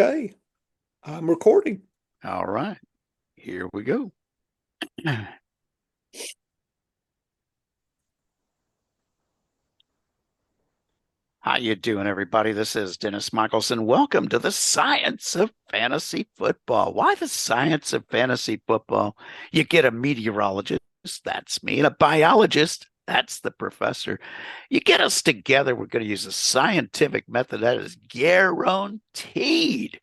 Okay, I'm recording. All right, here we go. How you doing, everybody? This is Dennis Michelson. Welcome to the science of fantasy football. Why the science of fantasy football? You get a meteorologist, that's me, and a biologist, that's the professor. You get us together, we're going to use a scientific method that is guaranteed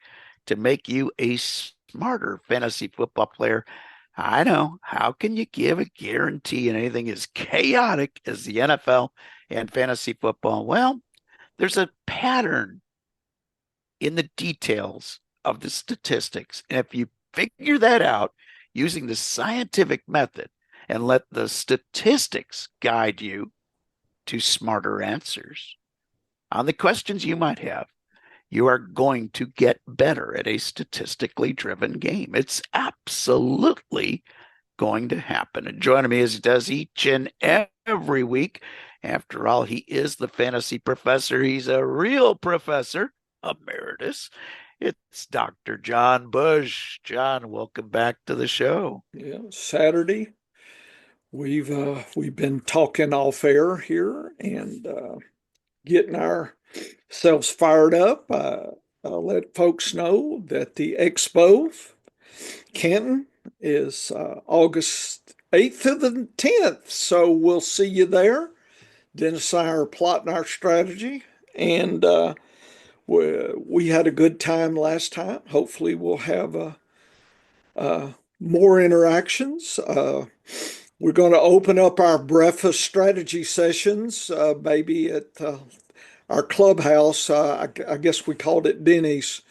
to make you a smarter fantasy football player. I know. How can you give a guarantee in anything as chaotic as the NFL and fantasy football? Well, there's a pattern in the details of the statistics. And if you figure that out using the scientific method and let the statistics guide you to smarter answers on the questions you might have, you are going to get better at a statistically driven game. It's absolutely going to happen. And joining me as he does each and every week. After all, he is the fantasy professor. He's a real professor emeritus. It's Dr. John Bush. John, welcome back to the show. Yeah, Saturday. We've been talking off air here and getting ourselves fired up. I'll let folks know that the Expo Canton is August 8th to the 10th. So we'll see you there. Dennis and I are plotting our strategy, and we had a good time last time. Hopefully, we'll have more interactions. We're going to open up our breakfast strategy sessions, maybe at our clubhouse. I guess we called it Denny's.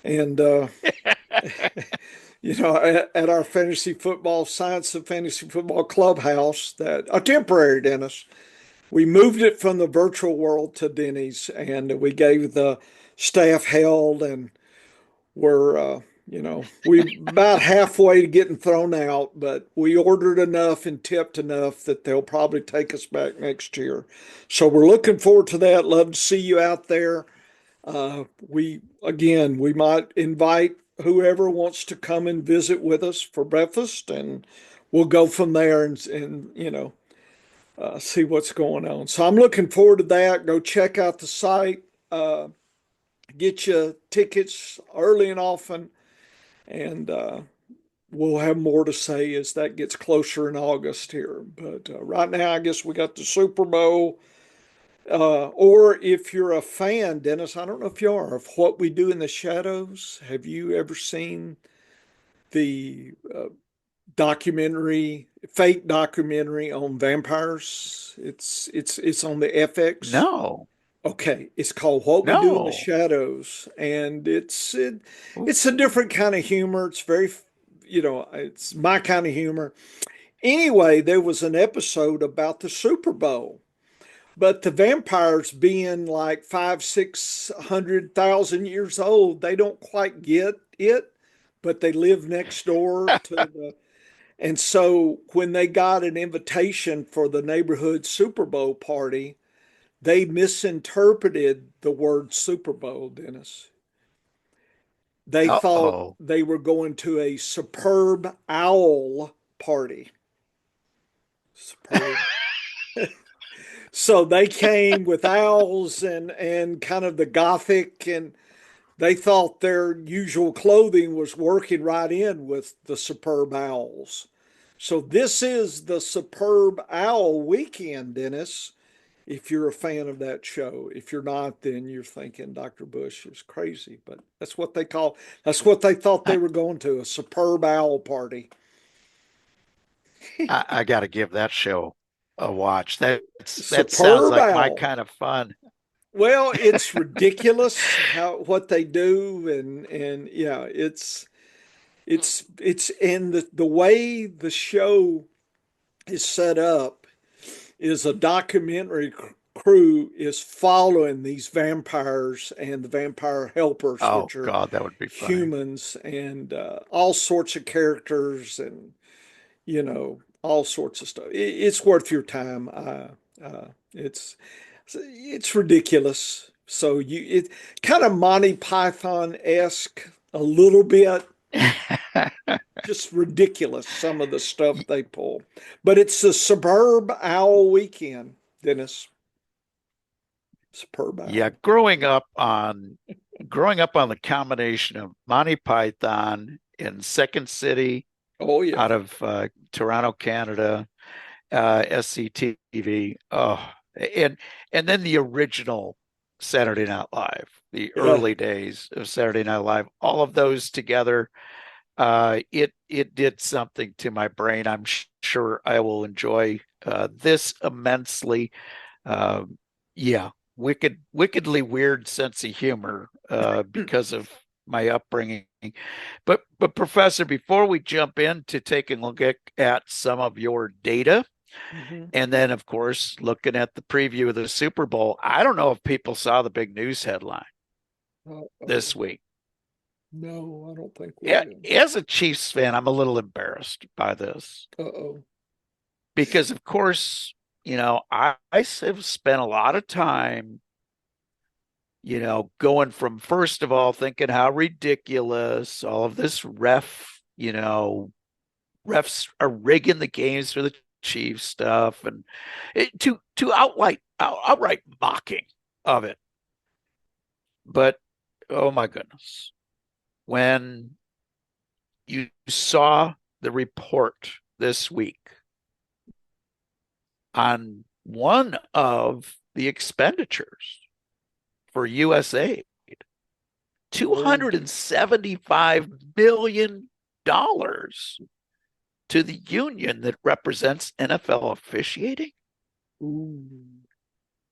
And, at our fantasy football, Science of Fantasy Football clubhouse, that a temporary Dennis. We moved it from the virtual world to Denny's, and we gave the staff hell, and we about halfway to getting thrown out, but we ordered enough and tipped enough that they'll probably take us back next year. So we're looking forward to that. Love to see you out there. We might invite whoever wants to come and visit with us for breakfast, and we'll go from there and see what's going on. So I'm looking forward to that. Go check out the site, get you tickets early and often, and we'll have more to say as that gets closer in August here. But right now, I guess we got the Super Bowl. Or if you're a fan, Dennis, I don't know if you are, of What We Do in the Shadows. Have you ever seen the fake documentary on vampires? It's on the FX. No, Okay, it's called What We Do in the no. Shadows, and it's a different kind of humor. It's very, it's my kind of humor. Anyway, there was an episode about the Super Bowl, but the vampires being like 500, 600,000 years old, they don't quite get it, but they live next door to the. And so when they got an invitation for the neighborhood Super Bowl party, they misinterpreted the word Super Bowl, Dennis. They thought Uh-oh. they were going to a superb owl party. Superb. So they came with owls and kind of the gothic, and they thought their usual clothing was working right in with the superb owls. So this is the superb owl weekend, Dennis. If you're a fan of that show. If you're not, then you're thinking Dr. Bush is crazy. But that's what they thought they I, were going to, a superb owl party. I got to give that show a watch. That sounds Superb like my owl. kind of fun. Well, it's ridiculous what they do, and yeah, it's and the way the show is set up is a documentary crew is following these vampires and the vampire helpers, Oh which are God, that would be funny. humans, and all sorts of characters, and all sorts of stuff. It's worth your time. It's ridiculous. So it kind of Monty Python-esque a little bit, just ridiculous some of the stuff they pull. But it's the Superb Owl Weekend, Dennis. Superb Yeah, Owl. growing up on the combination of Monty Python in Second City Oh yeah. out of Toronto, Canada, SCTV. Oh, and and then the original Saturday Night Live, the Yeah. early days of Saturday Night Live, all of those together, it did something to my brain. I'm sure I will enjoy this immensely. Yeah, wickedly weird sense of humor because of my upbringing. But Professor, before we jump into taking a look at some of your data, Mhm. and then of course looking at the preview of the Super Bowl, I don't know if people saw the big news headline Uh-oh. this week. No, I don't think we Yeah, did. as a Chiefs fan, I'm a little embarrassed by this Uh-oh. because, of course, I have spent a lot of time, going from first of all thinking how ridiculous all of this refs are rigging the games for the Chiefs stuff, and to outright mocking of it. But oh my goodness, when you saw the report this week on one of the expenditures for USA, Oh. $275 million to the union that represents NFL officiating. Ooh.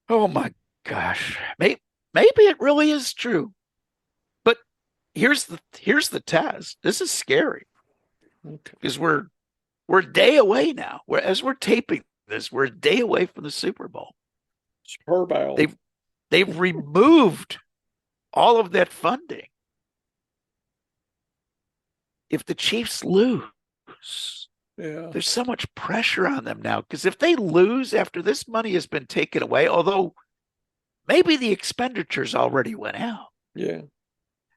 Oh my gosh. Maybe it really is true. But here's the test. This is scary Okay. because we're a day away now. As we're taping this, we're a day away from the Super Bowl. Superb Owl. They've removed all of that funding. If the Chiefs lose, Yeah. there's so much pressure on them now because if they lose after this money has been taken away, although maybe the expenditures already went out. Yeah.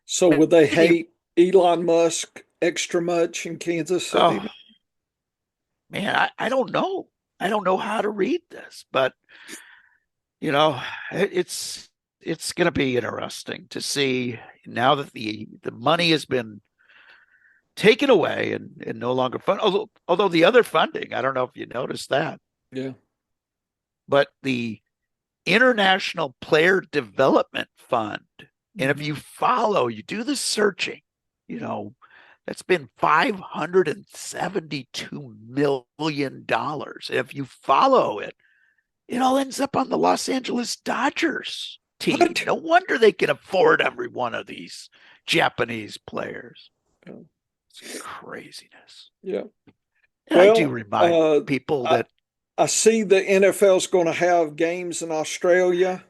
So would they The, hate Elon Musk extra much in Kansas oh City? man, I don't know. I don't know how to read this, but you know, it's going to be interesting to see now that the money has been taken away and no longer fund. Although the other funding, I don't know if you noticed that, Yeah. but the International Player Development Fund, and if Mhm. you do the searching, you know, that's been $572 million. If you follow it, it all ends up on the Los Angeles Dodgers team. What? No wonder they can afford every one of these Japanese players. Yeah. It's craziness. Yeah. And I do Well, remind people I, that, I see the NFL's going to have games in Australia.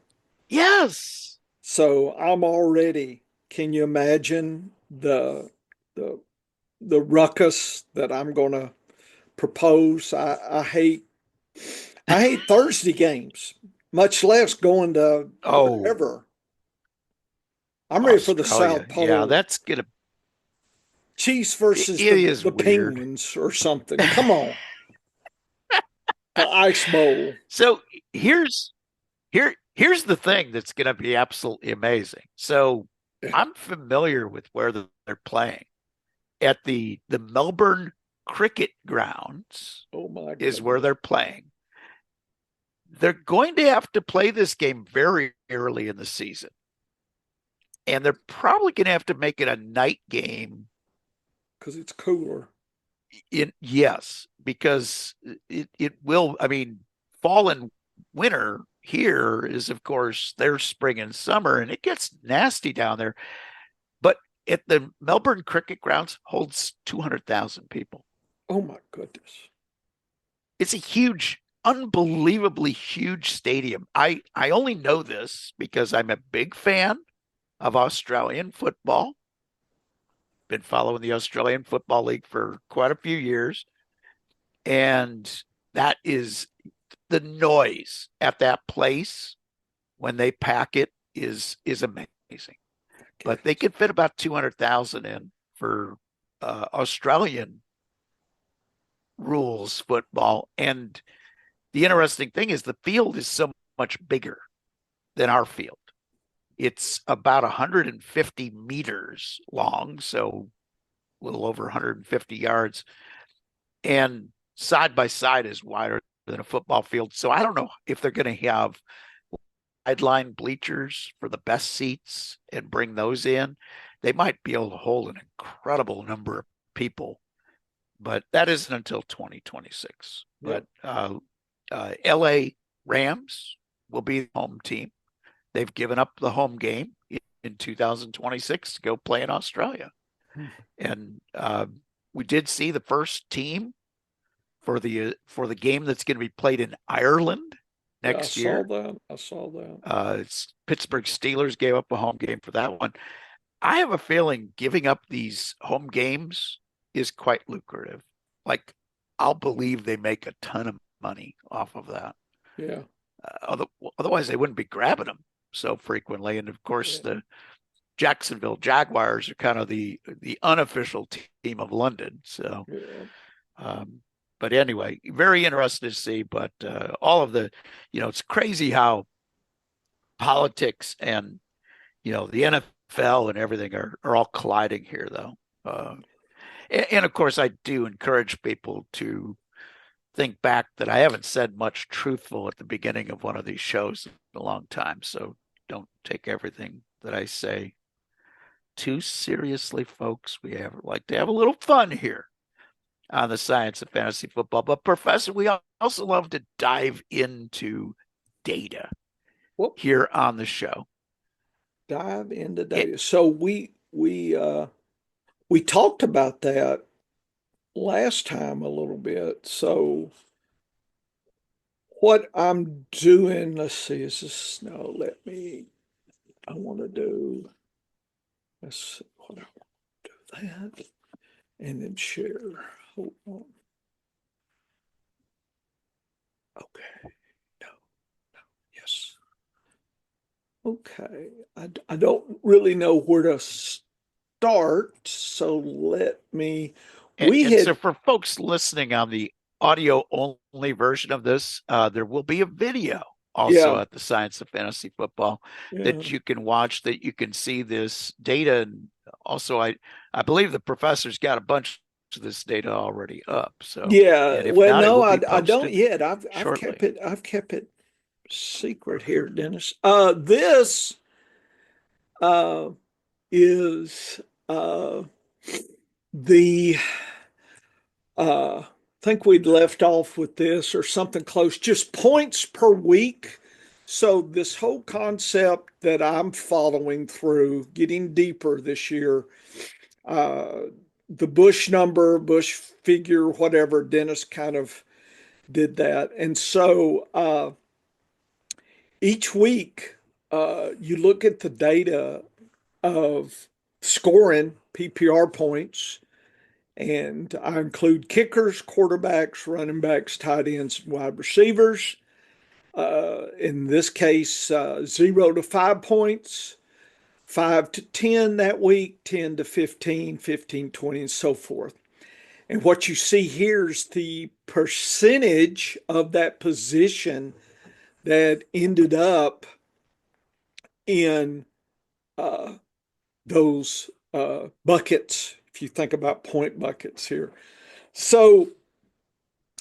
yes, So I'm already, can you imagine the the ruckus that I'm going to propose? I hate Thursday games, much less going to oh, wherever. I'm ready for the Australia. South Yeah, Pole. that's going to, Chiefs it versus is the weird. Penguins or something. Come on. The Ice Bowl. So here's here's the thing that's going to be absolutely amazing. So I'm familiar with where they're playing at the Melbourne Cricket Grounds Oh my is where goodness. they're playing. They're going to have to play this game very early in the season, and they're probably going to have to make it a night game. Because it's cooler. Yes, because it will. I mean, fall and winter here is, of course, their spring and summer, and it gets nasty down there. But at the Melbourne Cricket Grounds holds 200,000 people. Oh my goodness. It's a huge, unbelievably huge stadium. I only know this because I'm a big fan of Australian football. Been following the Australian Football League for quite a few years. And that is the noise at that place when they pack it is amazing. But they could fit about 200,000 in for Australian rules football. And the interesting thing is the field is so much bigger than our field. It's about 150 meters long, so a little over 150 yards, and side by side is wider than a football field. So I don't know if they're going to have sideline bleachers for the best seats and bring those in. They might be able to hold an incredible number of people, but that isn't until 2026. Yep. But LA Rams will be the home team. They've given up the home game in 2026 to go play in Australia. And we did see the first team for the game that's going to be played in Ireland next year. I saw that. Pittsburgh Steelers gave up a home game for that one. I have a feeling giving up these home games is quite lucrative. Like, I'll believe they make a ton of money off of that. Yeah. Otherwise, they wouldn't be grabbing them so frequently. And of course, the Jacksonville Jaguars are kind of the unofficial team of London. So, but anyway, very interested to see. But all of the, it's crazy how politics and, the NFL and everything are all colliding here, though. And of course, I do encourage people to think back that I haven't said much truthful at the beginning of one of these shows in a long time. So don't take everything that I say too seriously, folks. We like to have a little fun here on the Science of Fantasy Football. But Professor, we also love to dive into data here on the show. Dive into data. So we talked about that last time a little bit. So what I'm doing, let's see, I want to do, let's see what I want to do that and then share. Hold on. Okay. No. Yes. Okay. I don't really know where to start, so let me. So for folks listening on the audio only version of this, there will be a video also at the Science of Fantasy Football that you can watch, that you can see this data. And also, I believe the professor's got a bunch of this data already up. So I don't yet. I've kept it secret here, Dennis. This is I think we'd left off with this or something close, just points per week. So this whole concept that I'm following through, getting deeper this year, the Bush number, Bush figure, whatever, Dennis kind of did that. And so each week you look at the data of scoring PPR points, and I include kickers, quarterbacks, running backs, tight ends, wide receivers. In this case, 0 to 5 points, 5 to 10 that week, 10 to 15, 15, 20, and so forth. And what you see here is the percentage of that position that ended up in those buckets, if you think about point buckets here. So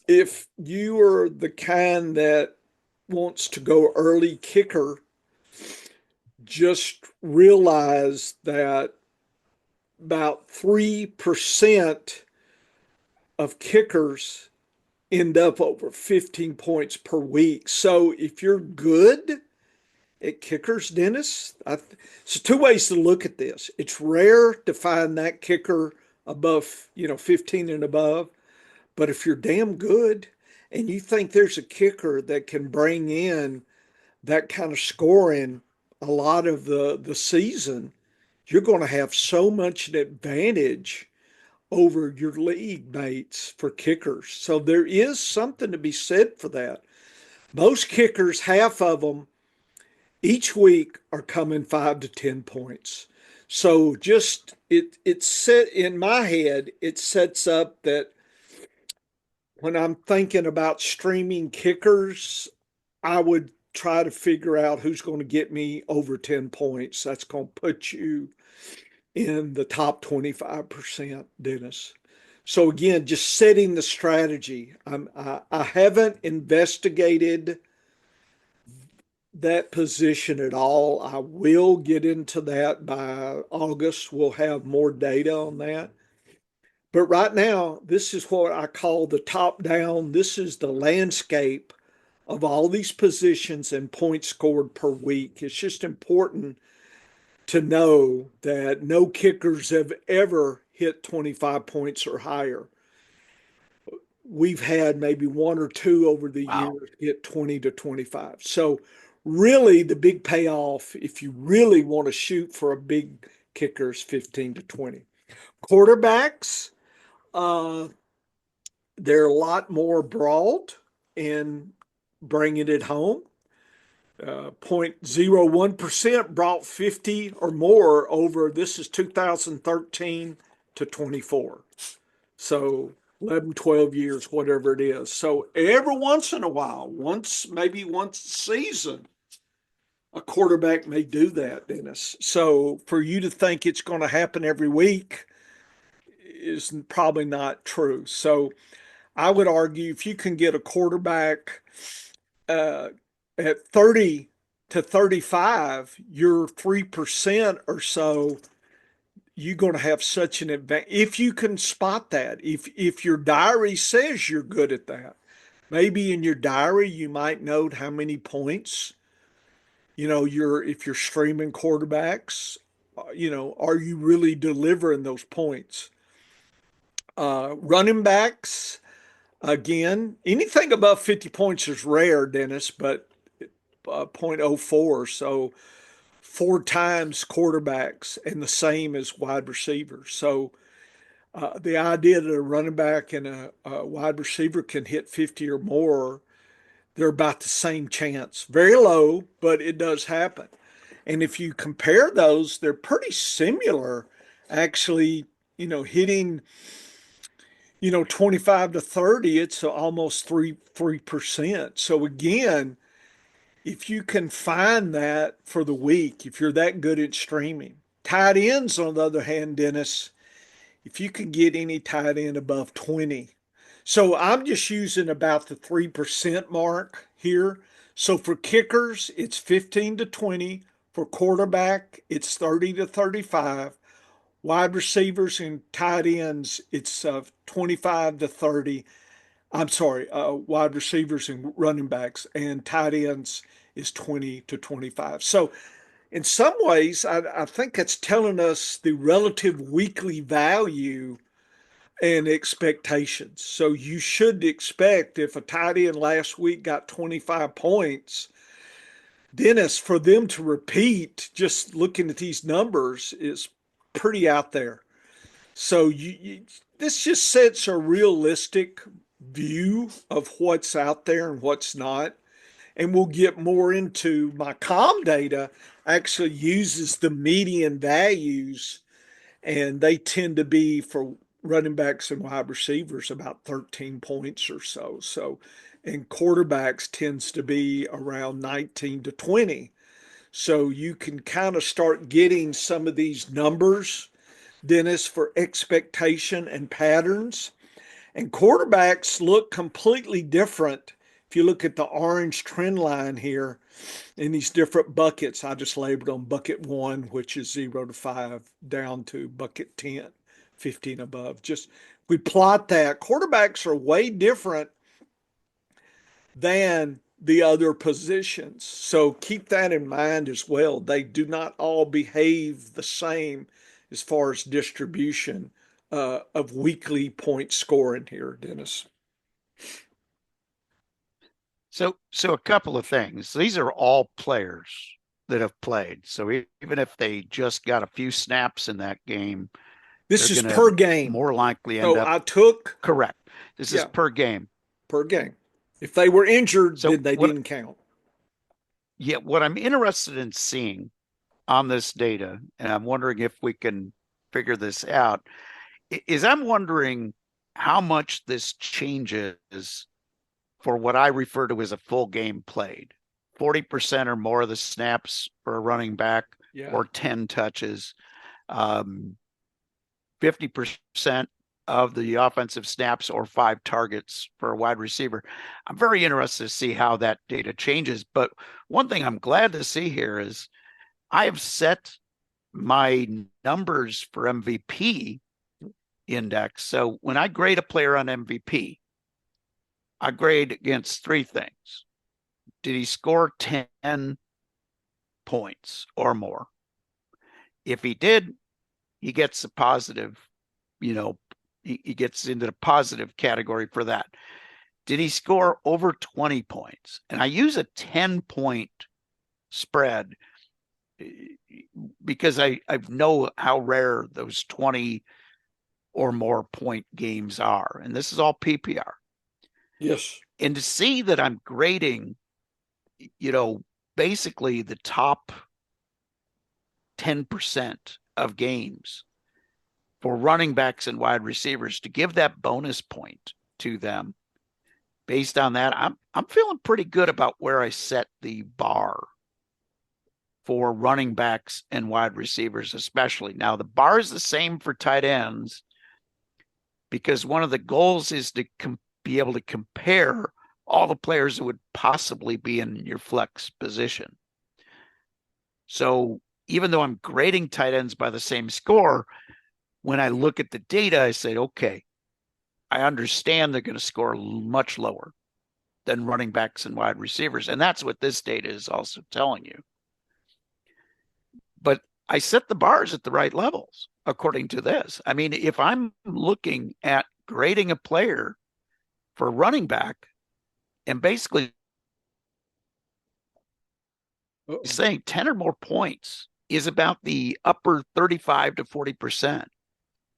if you are the kind that wants to go early kicker, just realize that about 3% of kickers end up over 15 points per week. So if you're good at kickers, Dennis, so two ways to look at this. It's rare to find that kicker above, 15 and above. But if you're damn good and you think there's a kicker that can bring in that kind of scoring a lot of the season, you're going to have so much an advantage over your league mates for kickers. So there is something to be said for that. Most kickers, half of them each week are coming 5 to 10 points. So just it's set in my head, it sets up that when I'm thinking about streaming kickers, I would try to figure out who's going to get me over 10 points. That's going to put you in the top 25%, Dennis. So again, just setting the strategy. I haven't investigated that position at all. I will get into that by August. We'll have more data on that. But right now, this is what I call the top down. This is the landscape of all these positions and points scored per week. It's just important to know that no kickers have ever hit 25 points or higher. We've had maybe one or two over the Wow. years get 20 to 25. So, really, the big payoff, if you really want to shoot for a big kicker, is 15 to 20. Quarterbacks, uh, they're a lot more broad in bringing it home. 0.01% brought 50 or more over. This is 2013 to 24. So 11, 12 years, whatever it is. So every once in a while, maybe once a season, a quarterback may do that, Dennis. So for you to think it's going to happen every week is probably not true. So I would argue if you can get a quarterback uh, at 30 to 35, you're 3% or so. You're going to have such an advantage if you can spot that. If your diary says you're good at that, maybe in your diary you might note how many points. If you're streaming quarterbacks, are you really delivering those points? Running backs, again, anything above 50 points is rare, Dennis, but 0.04. So four times quarterbacks and the same as wide receivers. So the idea that a running back and a wide receiver can hit 50 or more, they're about the same chance. Very low, but it does happen. And if you compare those, they're pretty similar, actually, hitting 25 to 30, it's almost 3%. So again, if you can find that for the week, if you're that good at streaming. Tight ends, on the other hand, Dennis, if you can get any tight end above 20. So I'm just using about the 3% mark here. So for kickers, it's 15 to 20. For quarterback, it's 30 to 35. Wide receivers and tight ends, it's 25 to 30. I'm sorry, wide receivers and running backs, and tight ends is 20 to 25. So, in some ways, I think it's telling us the relative weekly value and expectations. So, you should expect if a tight end last week got 25 points, Dennis, for them to repeat, just looking at these numbers, is pretty out there. So this just sets a realistic view of what's out there and what's not. And we'll get more into my com data actually uses the median values, and they tend to be for running backs and wide receivers about 13 points or so. So, and quarterbacks tends to be around 19 to 20. So you can kind of start getting some of these numbers, Dennis, for expectation and patterns. And quarterbacks look completely different. If you look at the orange trend line here in these different buckets, I just labeled them bucket one, which is 0 to 5, down to bucket 10, 15 above. Just we plot that. Quarterbacks are way different than the other positions. So keep that in mind as well. They do not all behave the same as far as distribution of weekly point scoring here, Dennis. So a couple of things. These are all players that have played. So even if they just got a few snaps in that game, This they're is going to per game. more likely end So up I took, correct. This is yeah, per game. per game. If they were injured, So then they what didn't count. Yeah, what I'm interested in seeing on this data, and I'm wondering if we can figure this out, is I'm wondering how much this changes for what I refer to as a full game played. 40% or more of the snaps for a running back Yeah. or 10 touches, 50% of the offensive snaps or 5 targets for a wide receiver. I'm very interested to see how that data changes. But one thing I'm glad to see here is I have set my numbers for MVP index. So when I grade a player on MVP, I grade against 3 things. Did he score 10 points or more? If he did, he gets a positive, you know, he gets into the positive category for that. Did he score over 20 points? And I use a 10-point spread because I know how rare those 20 or more point games are. And this is all PPR. Yes. And to see that I'm grading, basically the top 10% of games for running backs and wide receivers to give that bonus point to them. Based on that, I'm feeling pretty good about where I set the bar for running backs and wide receivers, especially. Now, the bar is the same for tight ends because one of the goals is to be able to compare all the players that would possibly be in your flex position. So even though I'm grading tight ends by the same score, when I look at the data, I say, okay, I understand they're going to score much lower than running backs and wide receivers. And that's what this data is also telling you. But I set the bars at the right levels according to this. I mean, if I'm looking at grading a player for running back and basically saying 10 or more points is about the upper 35 to 40%,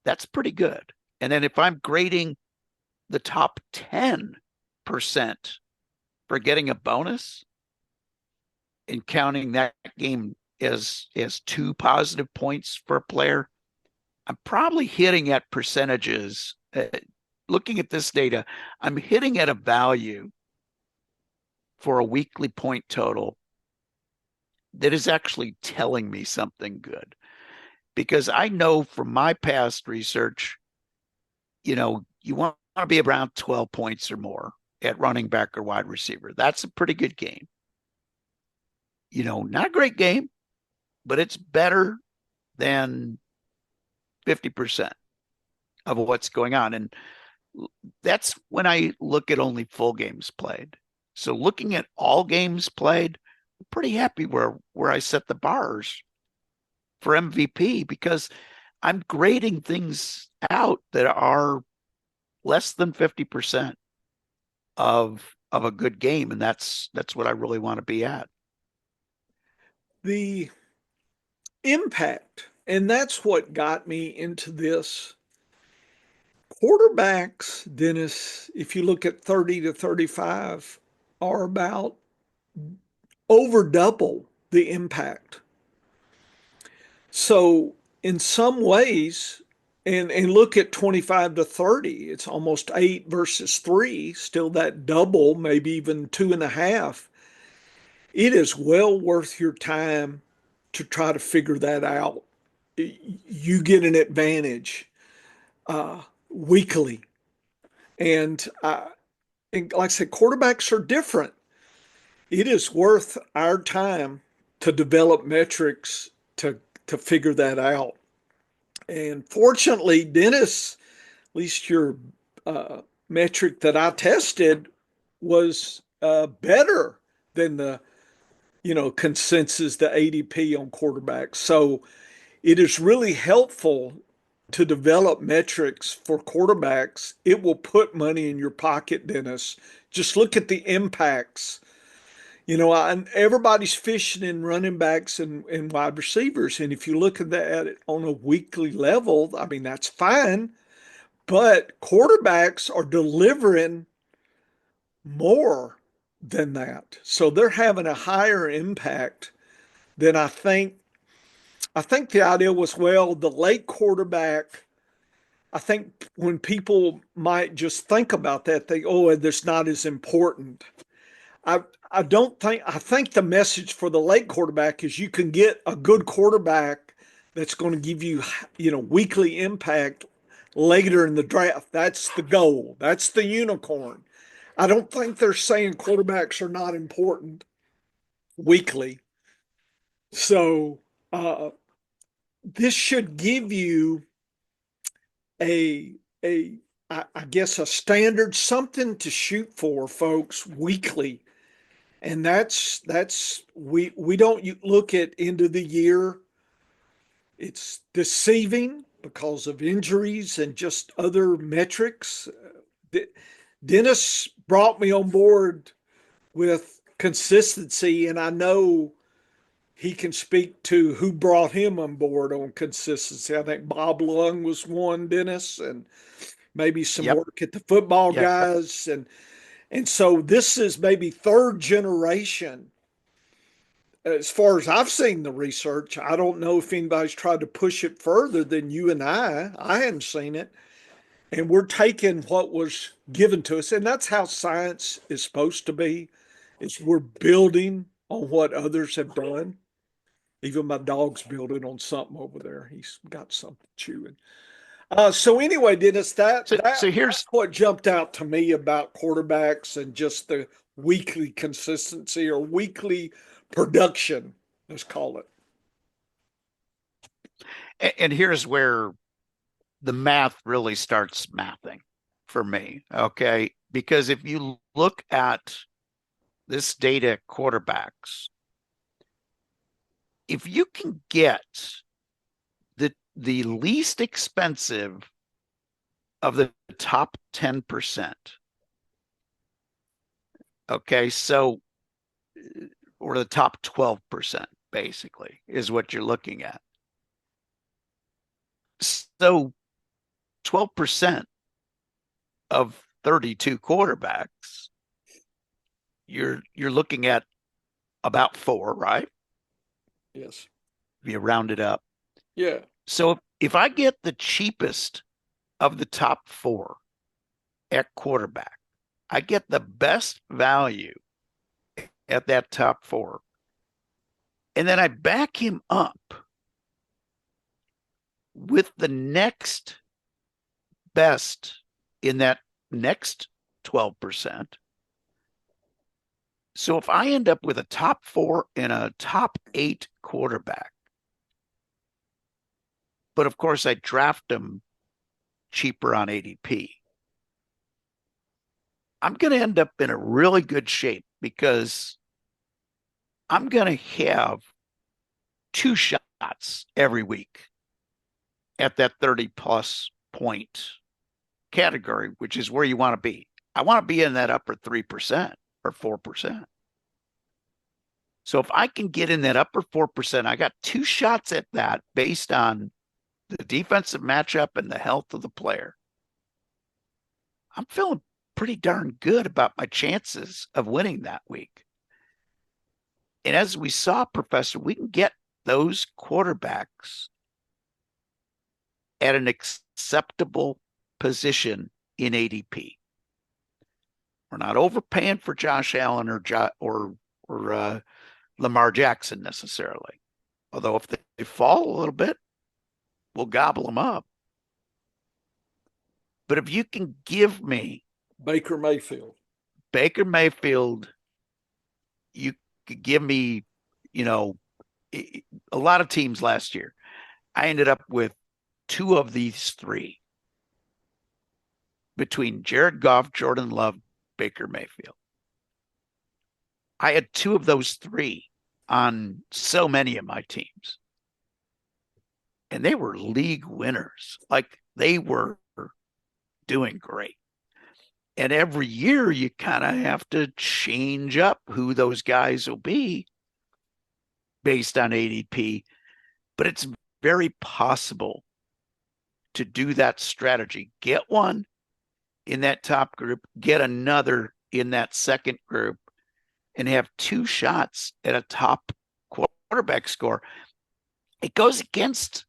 that's pretty good. And then if I'm grading the top 10% for getting a bonus and counting that game as 2 positive points for a player, I'm probably hitting at percentages. Looking at this data, I'm hitting at a value for a weekly point total that is actually telling me something good. Because I know from my past research, you want to be around 12 points or more at running back or wide receiver. That's a pretty good game. Not a great game, but it's better than 50% of what's going on. And that's when I look at only full games played. So looking at all games played, I'm pretty happy where I set the bars for MVP because I'm grading things out that are less than 50% of a good game. And that's what I really want to be at. The impact, and that's what got me into this. Quarterbacks, Dennis, if you look at 30 to 35, are about over double the impact. So, in some ways, and look at 25 to 30, it's almost 8 versus 3, still that double, maybe even 2.5. It is well worth your time to try to figure that out. You get an advantage weekly. And like I said, quarterbacks are different. It is worth our time to develop metrics to figure that out. And fortunately, Dennis, at least your metric that I tested was better than the consensus, the ADP on quarterbacks. So it is really helpful to develop metrics for quarterbacks. It will put money in your pocket, Dennis. Just look at the impacts. Everybody's fishing in running backs and wide receivers. And if you look at that on a weekly level, I mean, that's fine. But quarterbacks are delivering more than that. So they're having a higher impact than I think. I think the idea was, well, the late quarterback. I think when people might just think about that, they, oh, that's not as important. I I don't think I think the message for the late quarterback is you can get a good quarterback that's going to give you, weekly impact later in the draft. That's the goal. That's the unicorn. I don't think they're saying quarterbacks are not important weekly. So uh, this should give you a a I guess a standard, something to shoot for, folks, weekly. And that's we don't look at end of the year. It's deceiving because of injuries and just other metrics. Dennis brought me on board with consistency, and I know he can speak to who brought him on board on consistency. I think Bob Lung was one, Dennis, and maybe some Yep. work at the football Yep. guys, and so this is maybe third generation. As far as I've seen the research, I don't know if anybody's tried to push it further than you and I. I hadn't seen it. And we're taking what was given to us, and that's how science is supposed to be. Is we're building on what others have done. Even my dog's building on something over there. He's got something chewing. So anyway, Dennis, So that's here's what jumped out to me about quarterbacks and just the weekly consistency or weekly production, let's call it. and here's where the math really starts mathing for me. Okay. Because if you look at this data quarterbacks, if you can get the least expensive of the top 10%, okay, so or the top 12% basically is what you're looking at. So 12% of 32 quarterbacks, you're looking at about 4, right? Yes. If you round it up. Yeah. So if I get the cheapest of the top 4 at quarterback, I get the best value at that top 4. And then I back him up with the next best in that next 12%. So if I end up with a top 4 and a top 8 quarterback, but of course I draft them cheaper on ADP, I'm going to end up in a really good shape because I'm going to have 2 shots every week at that 30 plus point category, which is where you want to be. I want to be in that upper 3% or 4%. So if I can get in that upper 4%, I got 2 shots at that based on the defensive matchup and the health of the player. I'm feeling pretty darn good about my chances of winning that week. And as we saw, Professor, we can get those quarterbacks at an acceptable position in ADP. We're not overpaying for Josh Allen or Lamar Jackson necessarily. Although if they fall a little bit, we'll gobble them up. But if you can give me Baker Mayfield, you could give me, a lot of teams last year. I ended up with 2 of these 3 between Jared Goff, Jordan Love, Baker Mayfield. I had 2 of those 3 on so many of my teams. And they were league winners. Like they were doing great. And every year you kind of have to change up who those guys will be based on ADP. But it's very possible to do that strategy. Get one in that top group, get another in that second group, and have 2 shots at a top quarterback score, it goes against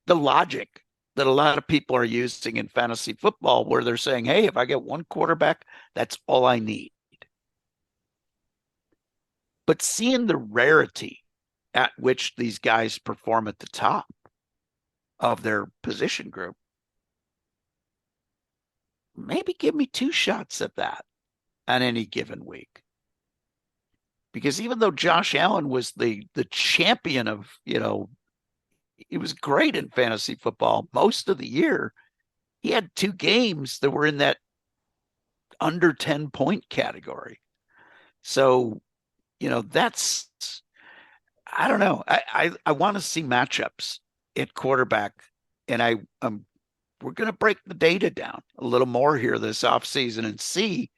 the logic that a lot of people are using in fantasy football, where they're saying, hey, if I get 1 quarterback, that's all I need. But seeing the rarity at which these guys perform at the top of their position group, maybe give me 2 shots at that on any given week. Because even though Josh Allen was the champion of, he was great in fantasy football most of the year, he had 2 games that were in that under 10 point category. So, that's, I don't know. I want to see matchups at quarterback, and we're going to break the data down a little more here this offseason and see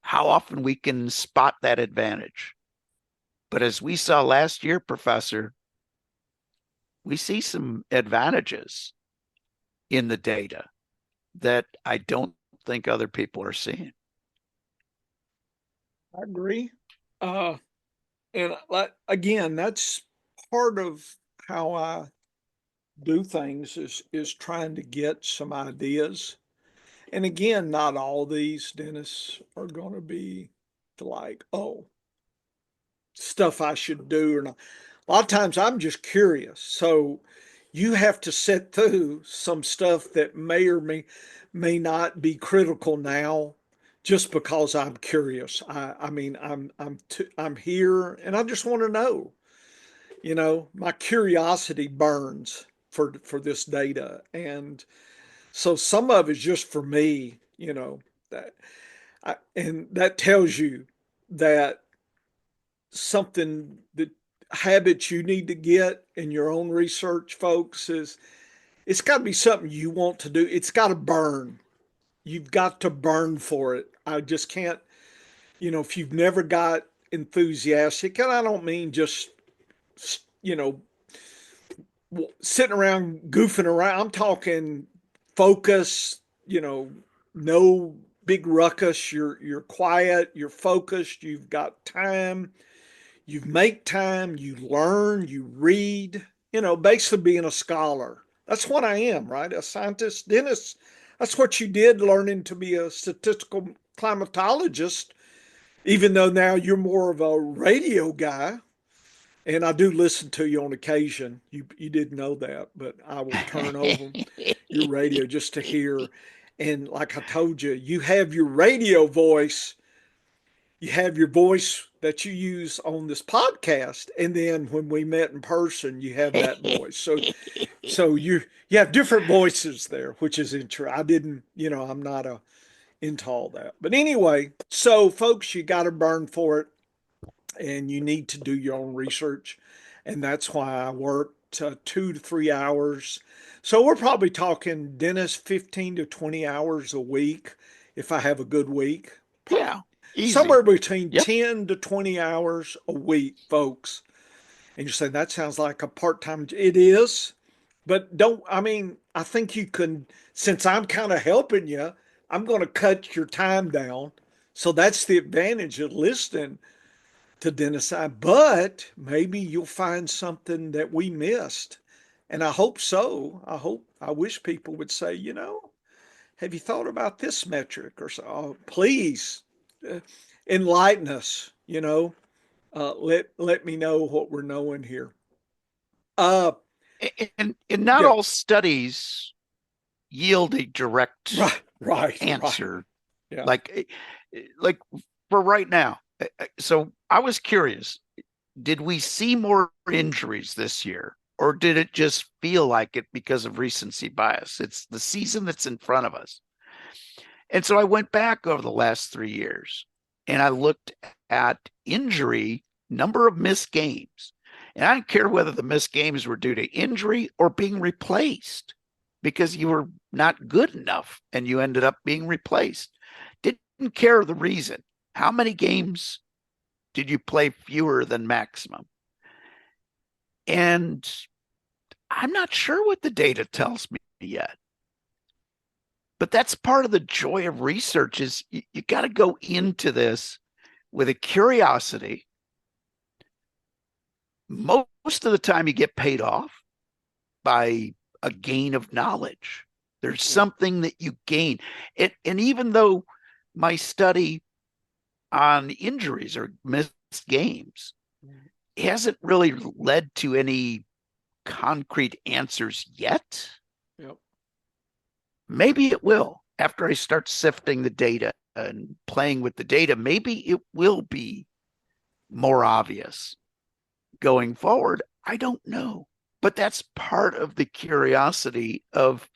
how often we can spot that advantage. But as we saw last year, Professor, we see some advantages in the data that I don't think other people are seeing. I agree. And again, that's part of how I do things is trying to get some ideas. And again, not all these dentists are going to be like, oh, stuff I should do or not. A lot of times I'm just curious. So you have to sit through some stuff that may or may not be critical now just because I'm curious. I mean, I'm here and I just want to know. My curiosity burns for this data, and so some of it's just for me. That and that tells you that something that habits you need to get in your own research, folks, is it's got to be something you want to do. It's got to burn. You've got to burn for it. I just can't, if you've never got enthusiastic, and I don't mean just, you know, sitting around goofing around. I'm talking focus, no big ruckus. You're quiet, you're focused, you've got time, you make time, you learn, you read, basically being a scholar. That's what I am, right? A scientist, dentist. That's what you did learning to be a statistical climatologist, even though now you're more of a radio guy. And I do listen to you on occasion. You didn't know that, but I will turn over your radio just to hear. And like I told you, you have your radio voice, you have your voice that you use on this podcast, and then when we met in person, you have that voice. So you have different voices there, which is interesting. I didn't, I'm not into all that. But anyway, so folks, you got to burn for it, and you need to do your own research. And that's why I worked 2 to 3 hours. So we're probably talking, dentist, 15 to 20 hours a week if I have a good week. Yeah, easy. Somewhere between Yep. 10 to 20 hours a week, folks. And you say, that sounds like a part time. It is. But I think you can, since I'm kind of helping you, I'm going to cut your time down. So that's the advantage of listening to Dennis. But maybe you'll find something that we missed. And I hope so. I wish people would say, have you thought about this metric or so? Oh, please enlighten us, let me know what we're knowing here. And not Yeah. all studies yield a direct Right. answer. Yeah. Like for right now. So I was curious, did we see more injuries this year, or did it just feel like it because of recency bias? It's the season that's in front of us. And so I went back over the last 3 years and I looked at injury, number of missed games. And I don't care whether the missed games were due to injury or being replaced because you were not good enough and you ended up being replaced. Didn't care the reason. How many games did you play fewer than maximum? And I'm not sure what the data tells me yet. But that's part of the joy of research is you got to go into this with a curiosity. Most of the time you get paid off by a gain of knowledge. There's something that you gain. And even though my study on injuries or missed games hasn't really led to any concrete answers yet, Yep. maybe it will. After I start sifting the data and playing with the data, maybe it will be more obvious going forward. I don't know. But that's part of the curiosity of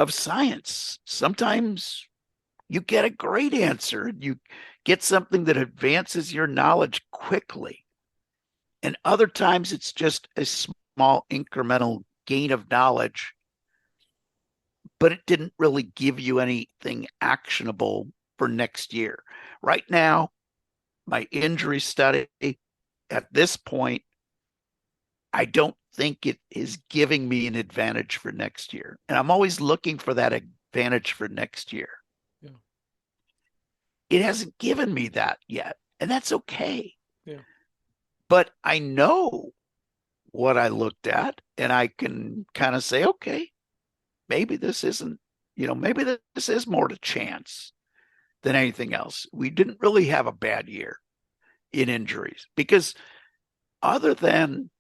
science. Sometimes you get a great answer and you get something that advances your knowledge quickly. And other times it's just a small incremental gain of knowledge, but it didn't really give you anything actionable for next year. Right now, my injury study at this point, I don't think it is giving me an advantage for next year. And I'm always looking for that advantage for next year. Yeah. It hasn't given me that yet, and that's okay. Yeah. But I know what I looked at, and I can kind of say, okay, maybe this isn't, maybe this is more to chance than anything else. We didn't really have a bad year in injuries because other than,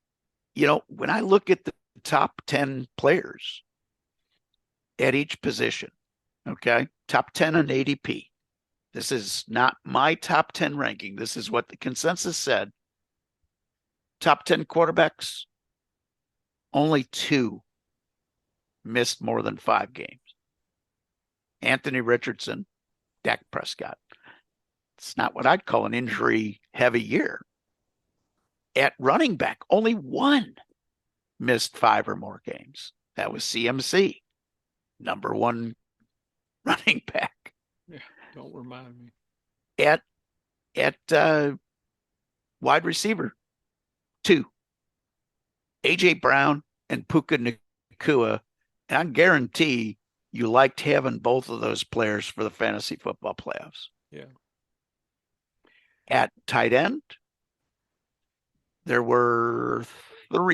when I look at the top 10 players at each position, okay, top 10 on ADP. This is not my top 10 ranking. This is what the consensus said. Top 10 quarterbacks, only 2 missed more than 5 games. Anthony Richardson, Dak Prescott. It's not what I'd call an injury-heavy year. At running back, only 1 missed 5 or more games. That was CMC, number 1 running back. Yeah, don't remind me. At wide receiver, 2, AJ Brown and Puka Nacua. And I guarantee you liked having both of those players for the fantasy football playoffs. Yeah. At tight end, there were 4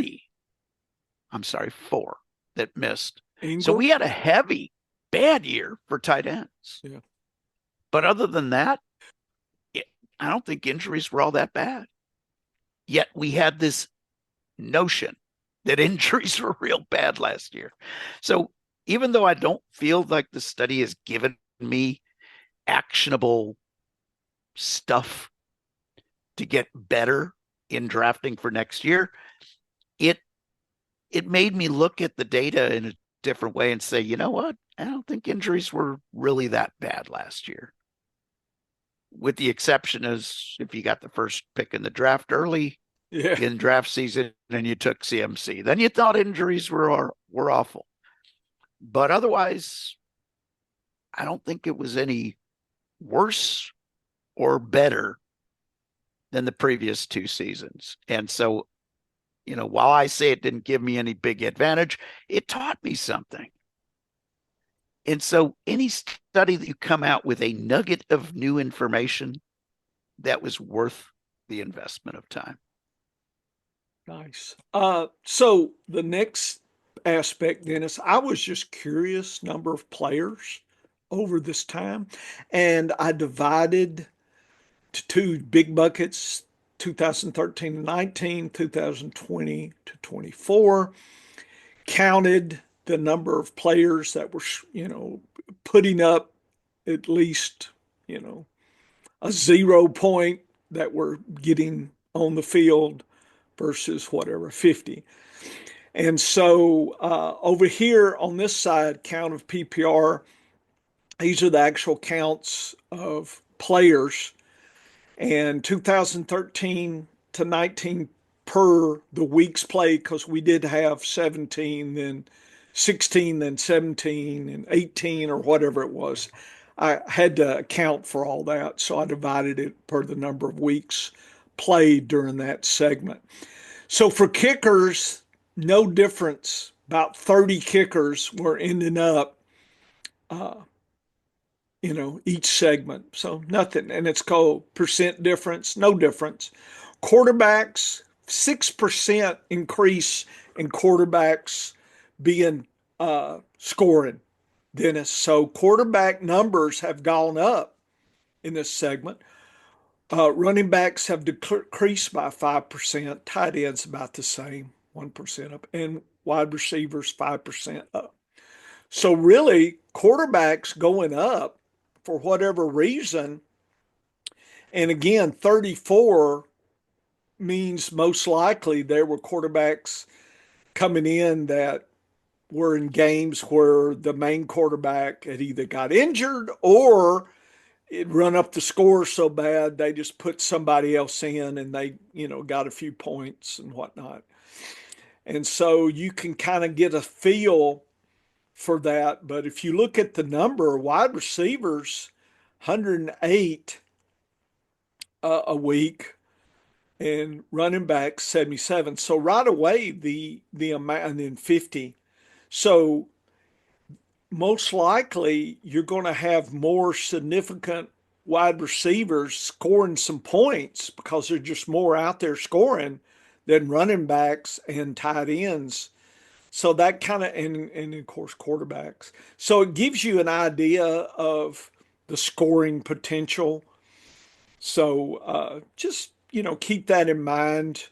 that missed. Ingram? So we had a heavy, bad year for tight ends. Yeah. But other than that, I don't think injuries were all that bad. Yet we had this notion that injuries were real bad last year. So even though I don't feel like the study has given me actionable stuff to get better in drafting for next year, it made me look at the data in a different way and say, you know what? I don't think injuries were really that bad last year. With the exception is if you got the first pick in the draft early in draft season and you took CMC, then you thought injuries were awful. But otherwise, I don't think it was any worse or better than the previous 2 seasons. And so, while I say it didn't give me any big advantage, it taught me something. And so any study that you come out with a nugget of new information, that was worth the investment of time. Nice. So the next aspect, Dennis, I was just curious number of players over this time, and I divided to 2 big buckets, 2013 to 19, 2020 to 24, counted the number of players that were, putting up at least, a 0 point that were getting on the field versus whatever, 50. And so over here on this side, count of PPR, these are the actual counts of players. And 2013 to 19 per the weeks played, because we did have 17, then 16, then 17, and 18, or whatever it was. I had to account for all that, so I divided it per the number of weeks played during that segment. So for kickers, no difference. About 30 kickers were ending up each segment. So nothing. And it's called percent difference, no difference. Quarterbacks, 6% increase in quarterbacks being scoring, Dennis. So quarterback numbers have gone up in this segment. Running backs have decreased by 5%. Tight ends about the same, 1% up, and wide receivers 5% up. So really, quarterbacks going up for whatever reason. And again, 34 means most likely there were quarterbacks coming in that were in games where the main quarterback had either got injured or it run up the score so bad they just put somebody else in and they, got a few points and whatnot. And so you can kind of get a feel for that. But if you look at the number, wide receivers, 108 a week, and running back 77. So right away the amount, and then 50. So most likely you're going to have more significant wide receivers scoring some points because there's just more out there scoring than running backs and tight ends. So that kind of, and of course quarterbacks. So it gives you an idea of the scoring potential. So just keep that in mind.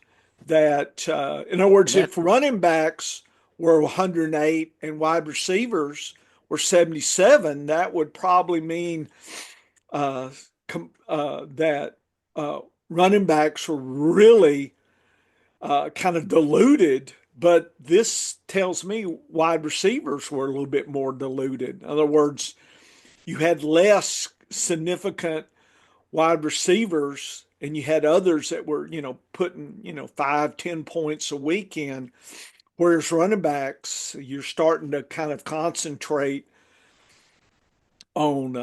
That in other words, That if running backs were 108 and wide receivers were 77, that would probably mean that running backs were really kind of diluted. But this tells me wide receivers were a little bit more diluted. In other words, you had less significant wide receivers and you had others that were, putting, 5, 10 points a week in. Whereas running backs, you're starting to kind of concentrate on,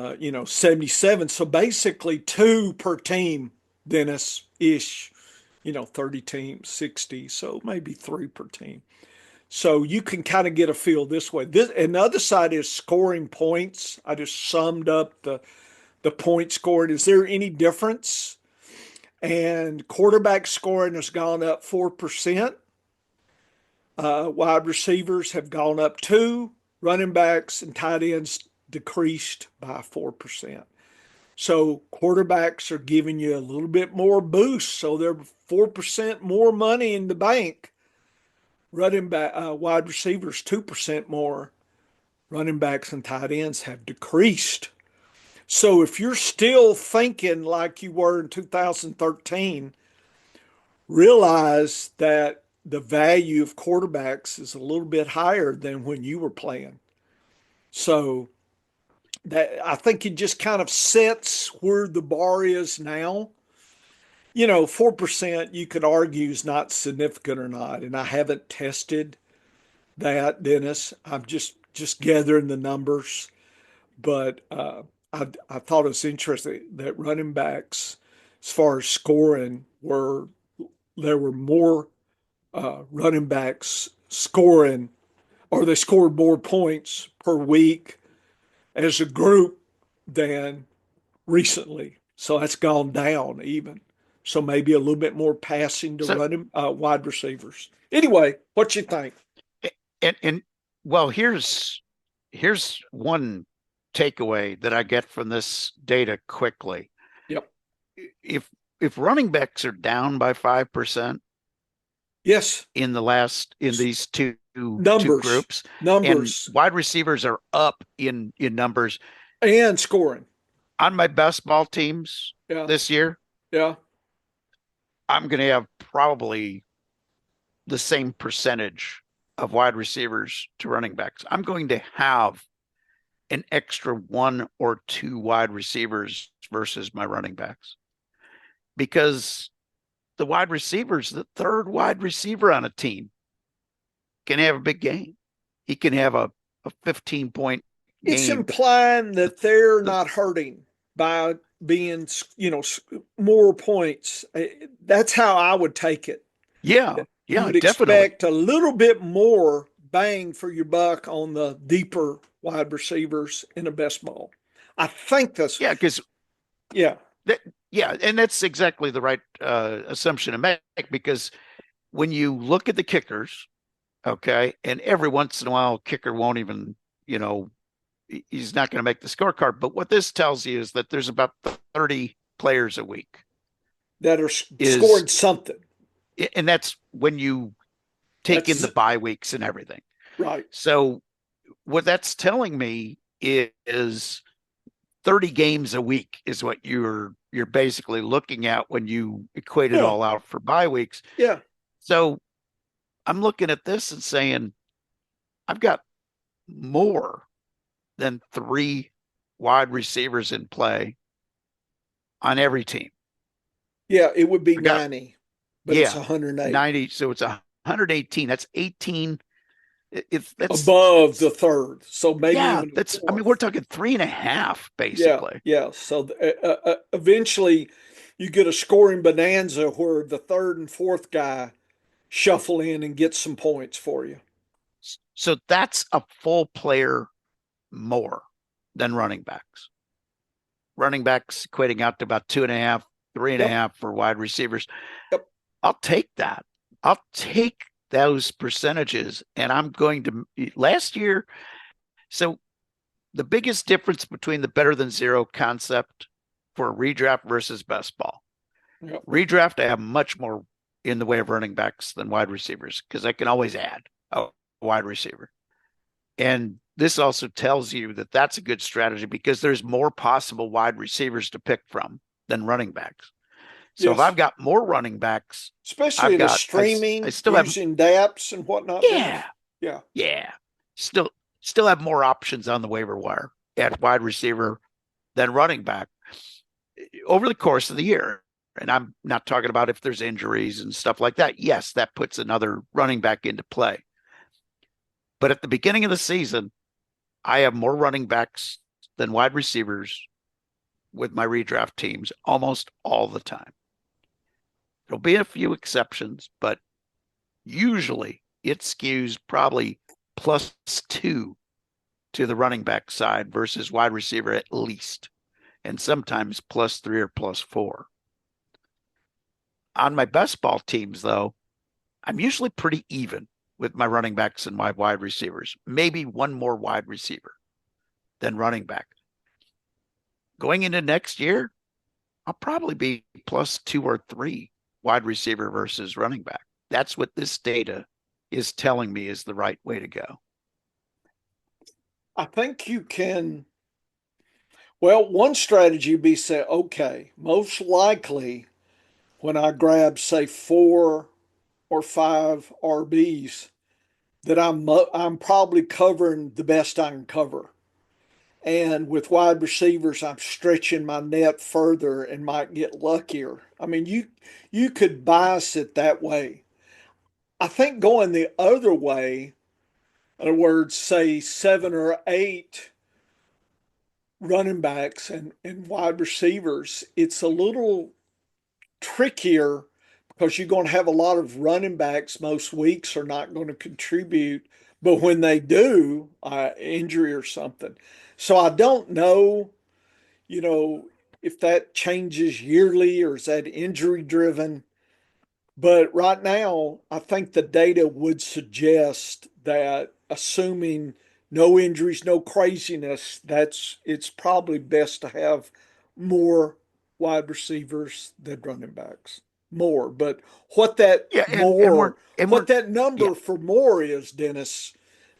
77. So basically two per team, Dennis, ish, 30 teams, 60. So maybe three per team. So you can kind of get a feel this way. And the other side is scoring points. I just summed up the point scored. Is there any difference? And quarterback scoring has gone up 4%. Wide receivers have gone up 2. Running backs and tight ends decreased by 4%. So quarterbacks are giving you a little bit more boost. So they're 4% more money in the bank. Running back, wide receivers 2% more. Running backs and tight ends have decreased. So if you're still thinking like you were in 2013, realize that the value of quarterbacks is a little bit higher than when you were playing. So that I think it just kind of sets where the bar is now. 4% you could argue is not significant or not. And I haven't tested that, Dennis. I'm just gathering the numbers. But I thought it was interesting that running backs, as far as scoring, there were more running backs scoring, or they scored more points per week as a group than recently. So that's gone down even. So maybe a little bit more passing to so running wide receivers. Anyway, what you think? and well, here's one takeaway that I get from this data quickly. Yep. If running backs are down by 5%, yes, in these two numbers, groups, and numbers, wide receivers are up in numbers and scoring. on my best ball teams Yeah, this year, yeah. I'm going to have probably the same percentage of wide receivers to running backs. I'm going to have an extra 1 or 2 wide receivers versus my running backs, because the wide receivers, the third wide receiver on a team, can have a big game. He can have a 15-point It's game. implying that they're not hurting by being, more points. That's how I would take it. Yeah, You yeah, would definitely. expect a little bit more bang for your buck on the deeper wide receivers in a best ball. I think that's, Yeah, because yeah, yeah, and that's exactly the right assumption to make, because when you look at the kickers, okay, and every once in a while, kicker won't even, he's not going to make the scorecard. But what this tells you is that there's about 30 players a week. that are Is scoring something. And that's when you take in That's the bye weeks and everything. right. So what that's telling me is 30 games a week is what you're basically looking at when you equate it Yeah, all out for bye weeks. yeah, So I'm looking at this and saying, I've got more than three wide receivers in play on every team. yeah. It would be I got, 90, but it's yeah, 108 90. So it's 118. That's 18. If above the that's, third. So maybe yeah, even a that's, I mean, we're fourth. talking 3.5 Yeah, basically. yeah. So eventually you get a scoring bonanza where the third and fourth guy shuffle in and get some points for you. So that's a full player more than running backs. Running backs equating out to about 2.5, three and a Yep, half for wide receivers. yep. I'll take that. I'll take those percentages. And I'm going to last year. So the biggest difference between the better than zero concept for redraft versus best ball. Yep. Redraft, I have much more in the way of running backs than wide receivers because I can always add a wide receiver. And this also tells you that that's a good strategy because there's more possible wide receivers to pick from than running backs. So if I've Yes. got more running backs, Especially I've in a got I streaming still have, using DApps and whatnot, yeah, Dennis. Yeah. yeah, still have more options on the waiver wire at wide receiver than running back over the course of the year. And I'm not talking about if there's injuries and stuff like that. Yes, that puts another running back into play. But at the beginning of the season, I have more running backs than wide receivers with my redraft teams almost all the time. There'll be a few exceptions, but usually it skews probably +2 to the running back side versus wide receiver at least, and sometimes +3 or +4. On my best ball teams, though, I'm usually pretty even with my running backs and my wide receivers, maybe one more wide receiver than running back. Going into next year, I'll probably be +2 or 3 wide receiver versus running back. That's what this data is telling me is the right way to go. I think you can. Well, one strategy would be say, okay, most likely when I grab, say, 4 or 5 RBs, that I'm probably covering the best I can cover. And with wide receivers, I'm stretching my net further and might get luckier. I mean, you could bias it that way. I think going the other way, in other words, say 7 or 8 running backs and wide receivers, it's a little trickier because you're going to have a lot of running backs most weeks are not going to contribute, but when they do, injury or something. So I don't know, you know, if that changes yearly or is that injury driven. But right now, I think the data would suggest that assuming no injuries, no craziness, that's it's probably best to have more wide receivers than running backs. More. But what that Yeah, more, and what we're that yeah, number for more is, Dennis,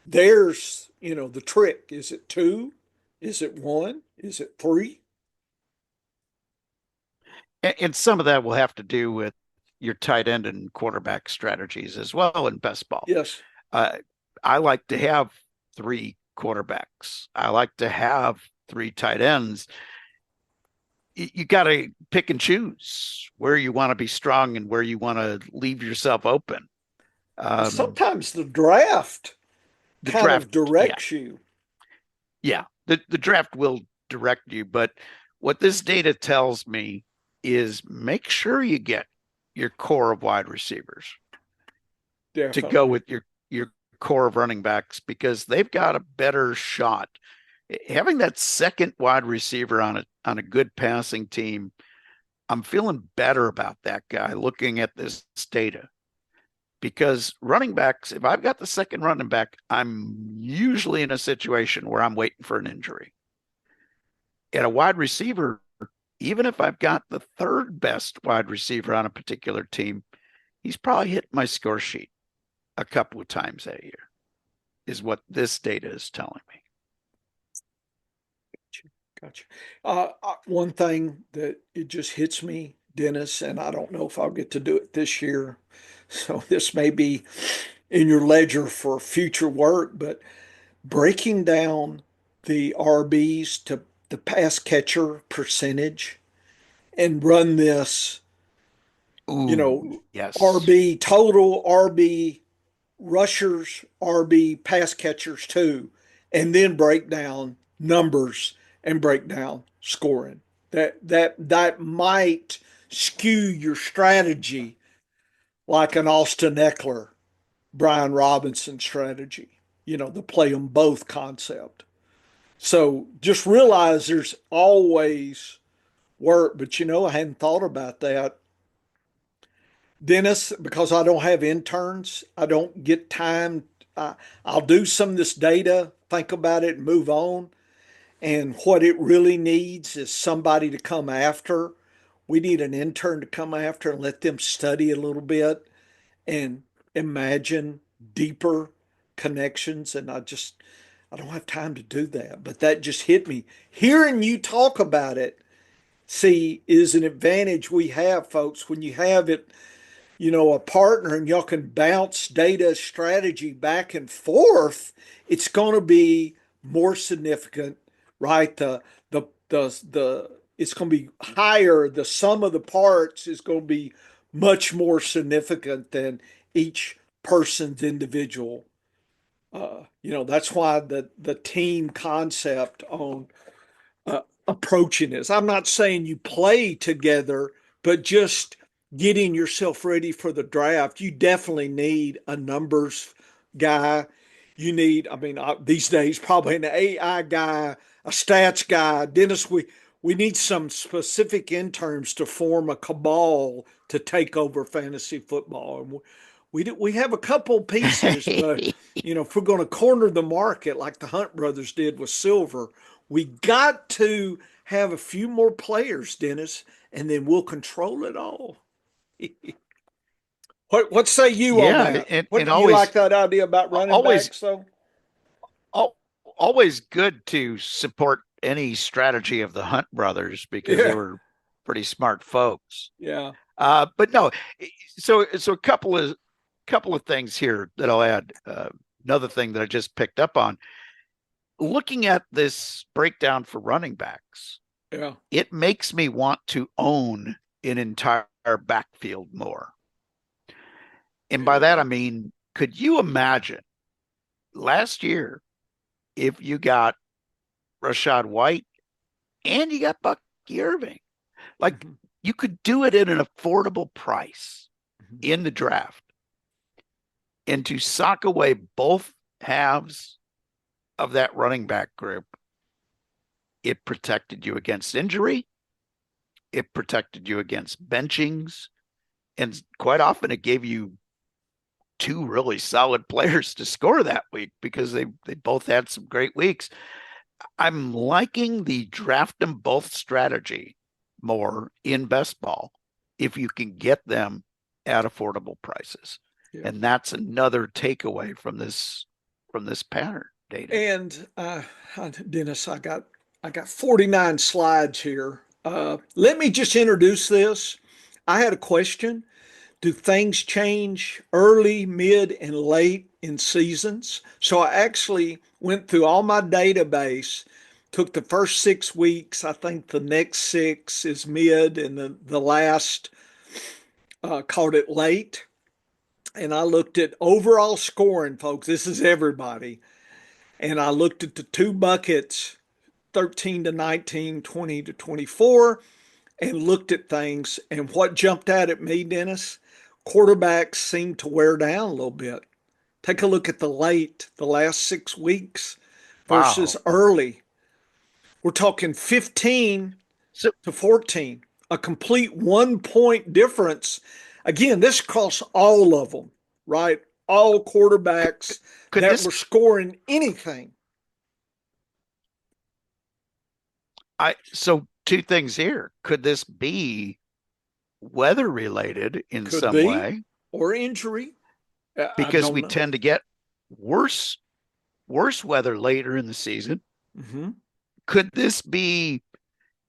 there's, the trick. Is it two? Is it one? Is it three? and some of that will have to do with your tight end and quarterback strategies as well in best ball. Yes. Uh, I like to have 3 quarterbacks. I like to have 3 tight ends. You got to pick and choose where you want to be strong and where you want to leave yourself open. Well, Um, sometimes the draft the kind draft, of yeah, directs you. yeah, the draft will direct you. But what this data tells me is make sure you get your core of wide receivers to go Definitely. with your core of running backs because they've got a better shot Having that second wide receiver on a good passing team, I'm feeling better about that guy looking at this data because running backs, if I've got the second running back, I'm usually in a situation where I'm waiting for an injury. At a wide receiver, even if I've got the third best wide receiver on a particular team, he's probably hit my score sheet a couple of times that year, is what this data is telling me. Gotcha. One thing that it just hits me, Dennis, and I don't know if I'll get to do it this year. So this may be in your ledger for future work, but breaking down the RBs to the pass catcher percentage and run this, Ooh, yes. RB total, RB rushers, RB pass catchers too, and then break down numbers and break down scoring. That might skew your strategy like an Austin Eckler, Brian Robinson strategy, the play them both concept. So just realize there's always work, but I hadn't thought about that, Dennis, because I don't have interns. I don't get time. I'll do some of this data, think about it, and move on. And what it really needs is somebody to come after. We need an intern to come after and let them study a little bit and imagine deeper connections. And I don't have time to do that. But that just hit me. Hearing you talk about it, see, is an advantage we have, folks, when you have it, a partner and y'all can bounce data strategy back and forth, it's going to be more significant, right? The it's going to be higher. The sum of the parts is going to be much more significant than each person's individual. That's why the team concept on approaching this. I'm not saying you play together, but just getting yourself ready for the draft. You definitely need a numbers guy. You need, these days, probably an AI guy, a stats guy. Dennis, we need some specific interns to form a cabal to take over fantasy football. And we have a couple pieces, but if we're going to corner the market like the Hunt brothers did with silver, we got to have a few more players, Dennis, and then we'll control it all. What say you on Yeah, that? and What you like that idea about running always backs though? al- always good to support any strategy of the Hunt brothers because they Yeah, were pretty smart folks. yeah, But no, so a couple of things here that I'll add. Another thing that I just picked up on, looking at this breakdown for running backs, yeah. it makes me want to own an entire backfield more. And by that, I Yeah. mean, could you imagine last year if you got Rashad White and you got Bucky Irving? Like Mhm, you could do it at an affordable price mhm. in the draft and to sock away both halves of that running back group. It protected you against injury. It protected you against benchings. And quite often it gave you two really solid players to score that week because they both had some great weeks. I'm liking the draft them both strategy more in best ball if you can get them at affordable prices. Yeah. And that's another takeaway from this pattern data. And Dennis, I got 49 slides here. Let me just introduce this. I had a question. Do things change early, mid, and late in seasons? So I actually went through all my database, took the first 6 weeks. I think the next six is mid, and the last called it late. And I looked at overall scoring, folks. This is everybody. And I looked at the two buckets, 13 to 19, 20 to 24, and looked at things. And what jumped out at me, Dennis, quarterbacks seem to wear down a little bit. Take a look at the last 6 weeks versus Wow. early. We're talking 15 So to 14, a complete 1 point difference. Again, this across all of them, right? All quarterbacks could that this were scoring anything. so two things here. Could this be weather related in Could some be, way? or injury. I Because don't we know. tend to get worse weather later in the season. Mm-hmm. Could this be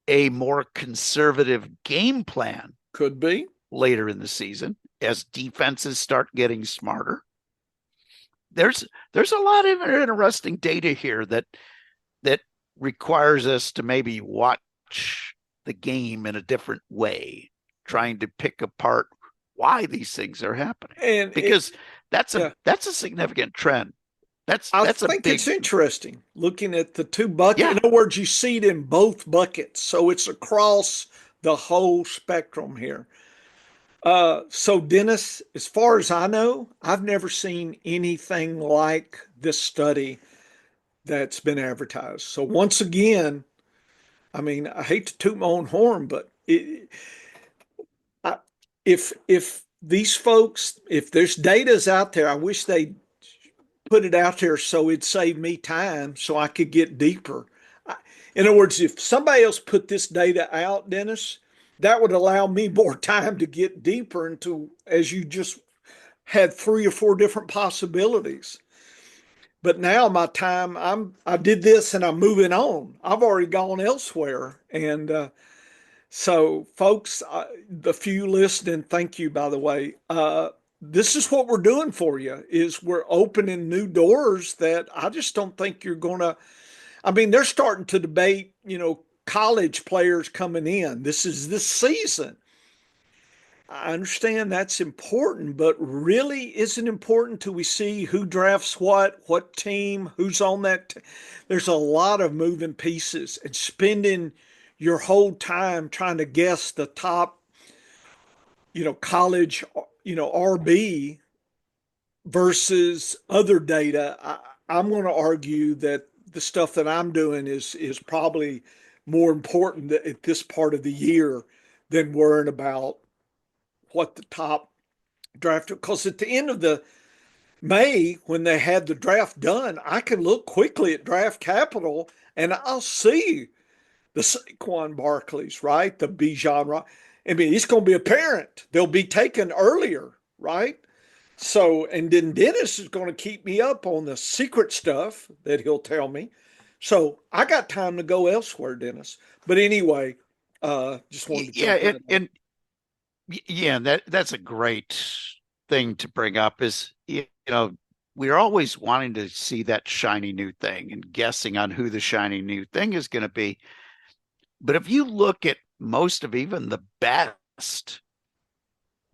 a more conservative game plan Could be. later in the season as defenses start getting smarter? There's a lot of interesting data here that requires us to maybe watch the game in a different way, trying to pick apart why these things are happening. And Because yeah, that's a significant trend. I That's a think it's big interesting looking at the two buckets. yeah. In other words, you see it in both buckets. So it's across the whole spectrum here. So Dennis, as far as I know, I've never seen anything like this study that's been advertised. So once again, I mean, I hate to toot my own horn, but I, if these folks, if there's data's out there, I wish they put it out there so it'd save me time so I could get deeper. In other words, if somebody else put this data out, Dennis, that would allow me more time to get deeper into, as you just had 3 or 4 different possibilities. But now my time, I did this and I'm moving on. I've already gone elsewhere, and so folks, the few listening, thank you by the way. This is what we're doing for you. Is we're opening new doors that I just don't think you're gonna. I mean, they're starting to debate, college players coming in. This is this season. I understand that's important, but really isn't important till we see who drafts what team, who's on that. There's a lot of moving pieces, and spending your whole time trying to guess the top, college, RB versus other data. I'm going to argue that the stuff that I'm doing is probably more important at this part of the year than worrying about what the top draft, because at the end of the May, when they had the draft done, I can look quickly at draft capital and I'll see the Saquon Barkleys, right? The Bijan. I mean, it's going to be apparent. They'll be taken earlier, right? So, and then Dennis is going to keep me up on the secret stuff that he'll tell me. So I got time to go elsewhere, Dennis. But anyway, just wanted to Yeah, jump in. and yeah, that's a great thing to bring up is we're always wanting to see that shiny new thing and guessing on who the shiny new thing is going to be. But if you look at most of even the best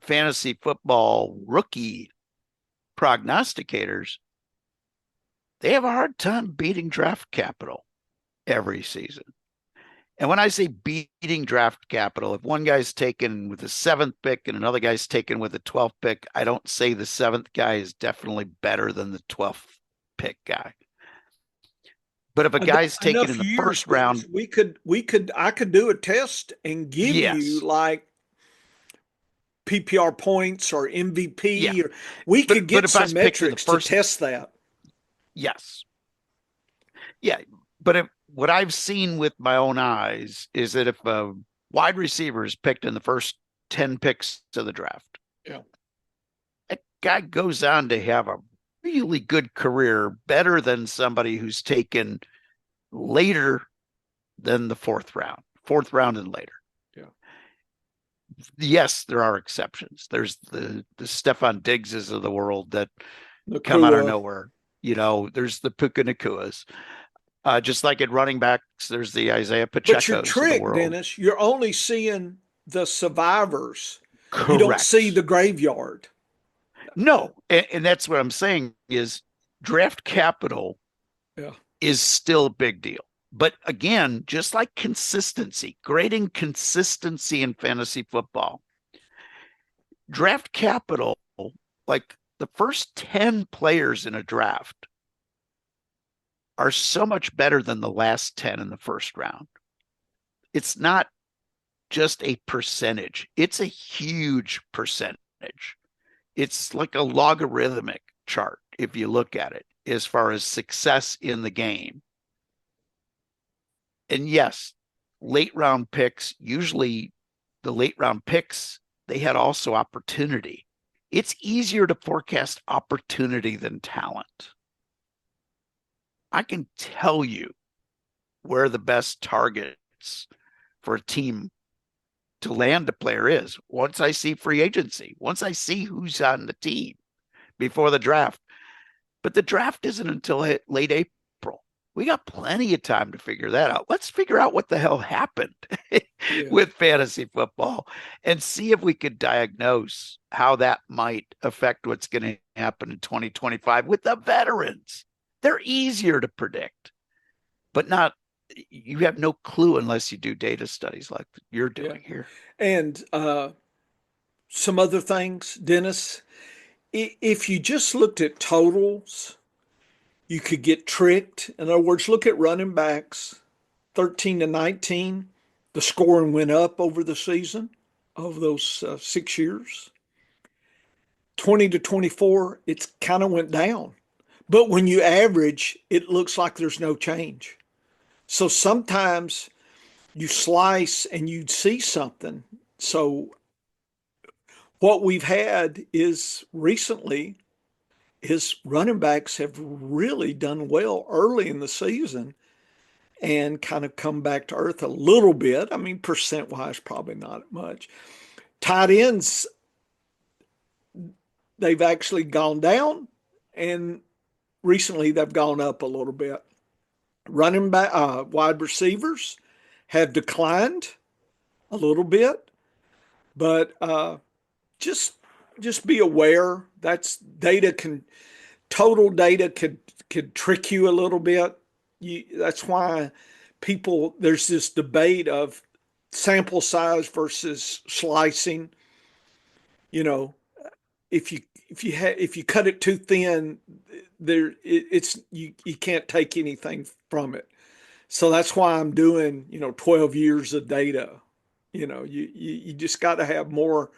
fantasy football rookie prognosticators, they have a hard time beating draft capital every season. And when I say beating draft capital, if one guy's taken with the 7th pick and another guy's taken with the 12th pick, I don't say the 7th guy is definitely better than the 12th pick guy. But if a guy's taken in Enough the years, first round, I could do a test and give you yes, like PPR points or yeah. MVP, or we But could but get if I some was picked in the metrics to first, test that. yes, yeah. But what I've seen with my own eyes is that if a wide receiver is picked in the first 10 picks of the draft, Yeah. that guy goes on to have a really good career, better than somebody who's taken later than the fourth round and later. Yeah. Yes, there are exceptions. There's the Stephon Diggses of the world that come out of Nakua. nowhere. There's the Puka Nakuas. Just like at running backs, there's the Isaiah But your Pacheco's of the trick, world. Dennis, you're only seeing the survivors. You don't see Correct. the graveyard. No, and that's what I'm saying is draft capital Yeah. is still a big deal. But again, just like consistency, grading consistency in fantasy football, draft capital, like the first 10 players in a draft are so much better than the last 10 in the first round. It's not just a percentage, it's a huge percentage. It's like a logarithmic chart if you look at it as far as success in the game. And yes, late round picks, usually the late round picks, they had also opportunity. It's easier to forecast opportunity than talent. I can tell you where the best targets for a team to land a player is once I see free agency, once I see who's on the team before the draft. But the draft isn't until late April. We got plenty of time to figure that out. Let's figure out what the hell happened with fantasy football and see if we could diagnose how that might affect what's going to happen in 2025 with the veterans. They're easier to predict, but not, you have no clue unless you do data studies like you're doing here. And some other things, Dennis, if you just looked at totals, you could get tricked. In other words, look at running backs 13 to 19. The scoring went up over the season of those 6 years. 20 to 24, it's kind of went down. But when you average, it looks like there's no change. So sometimes you slice and you'd see something. So what we've had is recently his running backs have really done well early in the season and kind of come back to earth a little bit. I mean, percent wise, probably not much. Tight ends, they've actually gone down, and recently they've gone up a little bit. Running back, wide receivers have declined a little bit, but just just be aware. That's data can total data could trick you a little bit. That's why people there's this debate of sample size versus slicing. You know, if you cut it too thin, it's you can't take anything from it. So that's why I'm doing 12 years of data. You just got to have more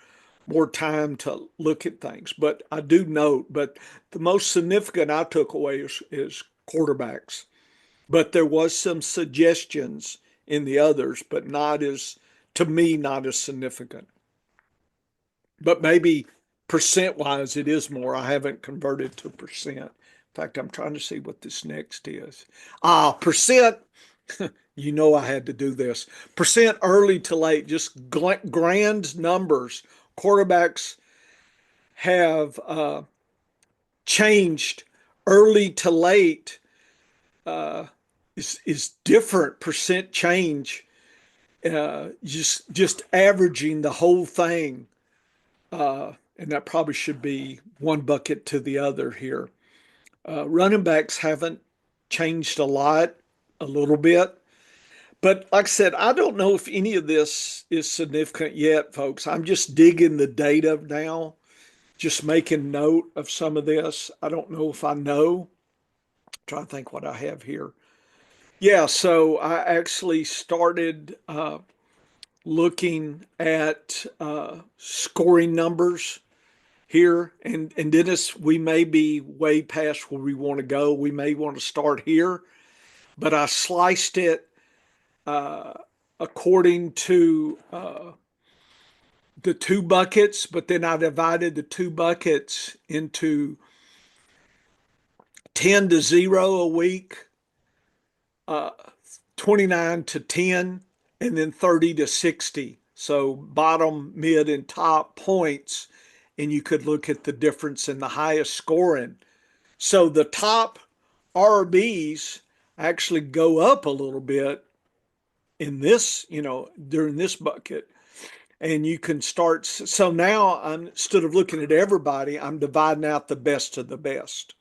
time to look at things. But I do note, but the most significant I took away is quarterbacks. But there was some suggestions in the others, but not as, to me, not as significant. But maybe percent wise, it is more. I haven't converted to percent. In fact, I'm trying to see what this next is. Percent. I had to do this. Percent early to late, just grand numbers. Quarterbacks have changed early to late is different percent change. Just averaging the whole thing, and that probably should be one bucket to the other here. Running backs haven't changed a lot, a little bit. But like I said, I don't know if any of this is significant yet, folks. I'm just digging the data now, just making note of some of this. I don't know if I know. I'm trying to think what I have here. Yeah, so I actually started looking at scoring numbers here. And Dennis, we may be way past where we want to go. We may want to start here, but I sliced it according to the two buckets, but then I divided the two buckets into 10 to 0 a week, uh, 29 to 10, and then 30 to 60. So bottom, mid, and top points, and you could look at the difference in the highest scoring. So the top RBs actually go up a little bit in this, during this bucket. And you can start. So now instead of looking at everybody, I'm dividing out the best of the best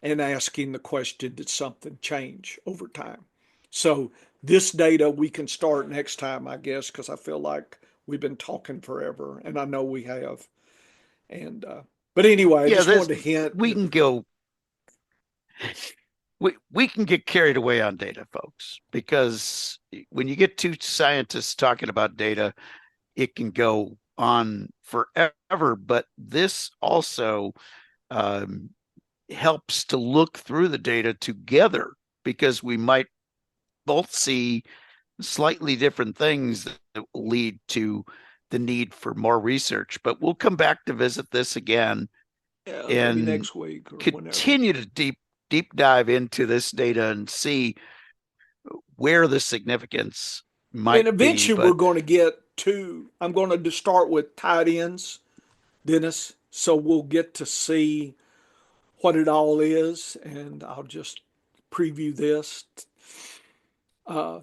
and asking the question, did something change over time? So this data we can start next time, I guess, because I feel like we've been talking forever, and I know we have. And but anyway, I just wanted to hint. We can go. we can get carried away on data, folks, because when you get two scientists talking about data, it can go on forever. But this also um, helps to look through the data together because we might both see slightly different things that will lead to the need for more research. But we'll come back to visit this again Yeah, maybe and next week or whenever. continue to deep dive into this data and see where the significance And might be. eventually we're But going to get to, I'm going to start with tight ends, Dennis. So we'll get to see what it all is. And I'll just preview this. Uh,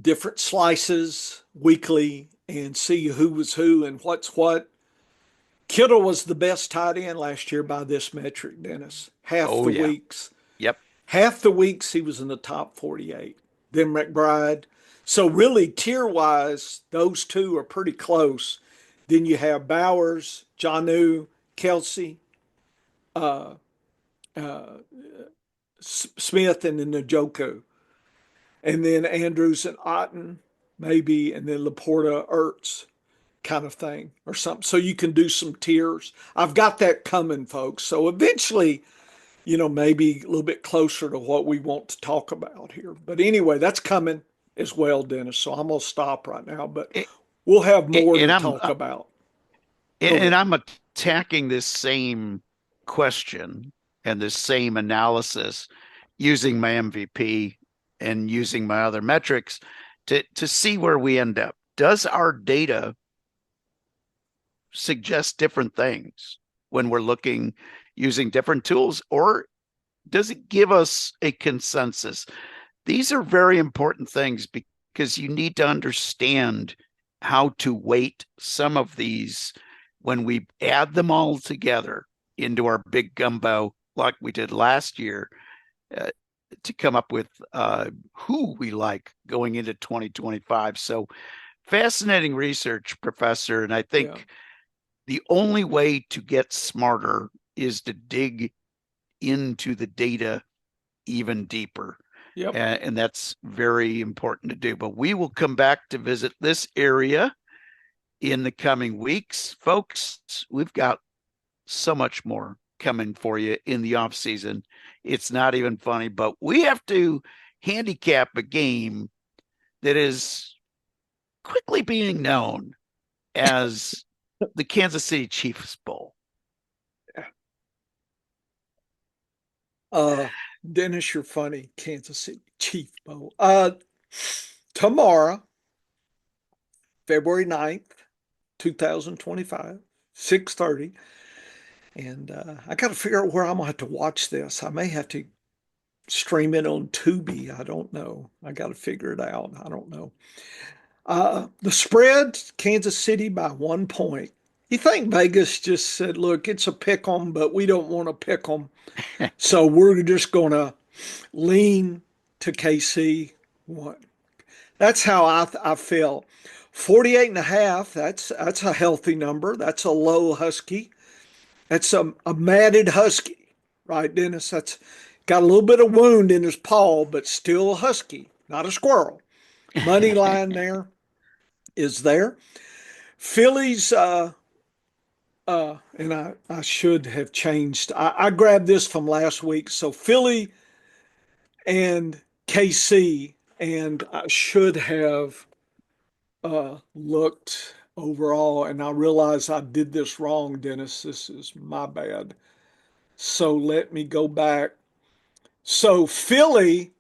Different slices weekly and see who was who and what's what. Kittle was the best tight end last year by this metric, Dennis. oh yeah, yep. Half the weeks he was in the top 48. Then McBride. So really, tier wise, those two are pretty close. Then you have Bowers, Jonnu, Kelsey, uh, uh, Smith, and then Njoku. And then Andrews and Otten, maybe, and then Laporta, Ertz kind of thing or something. So you can do some tiers. I've got that coming, folks. So eventually, maybe a little bit closer to what we want to talk about here. But anyway, that's coming as well, Dennis. So I'm going to stop right now, but we'll have more And to I'm talk about. Go and ahead. I'm attacking this same question and this same analysis using my MVP and using my other metrics to see where we end up. Does our data suggest different things when we're looking using different tools, or does it give us a consensus? These are very important things because you need to understand how to weight some of these when we add them all together into our big gumbo like we did last year, uh, to come up with who we like going into 2025. So fascinating research, Professor. And I Yeah. think the only way to get smarter is to dig into the data even deeper. Yep. And that's very important to do. But we will come back to visit this area in the coming weeks. Folks, we've got so much more coming for you in the off season. It's not even funny, but we have to handicap a game that is quickly being known as the Kansas City Chiefs Bowl. Uh, Dennis, you're funny. Kansas City Chief Bowl. Tomorrow, February 9th, 2025, 6:30. And I got to figure out where I'm going to have to watch this. I may have to stream it on Tubi. I don't know. I got to figure it out. I don't know. The spread, Kansas City by 1 point. You think Vegas just said, look, it's a pick 'em, but we don't want to pick 'em. So we're just going to lean to KC. What? That's how I feel. 48 and a half, that's a healthy number. That's a low husky. That's a matted husky, right, Dennis? That's got a little bit of wound in his paw, but still a husky, not a squirrel. Money line there is there. Phillies, and I should have changed. I grabbed this from last week. So Philly and KC, and I should have looked overall, and I realize I did this wrong, Dennis. This is my bad. So let me go back. So Philly's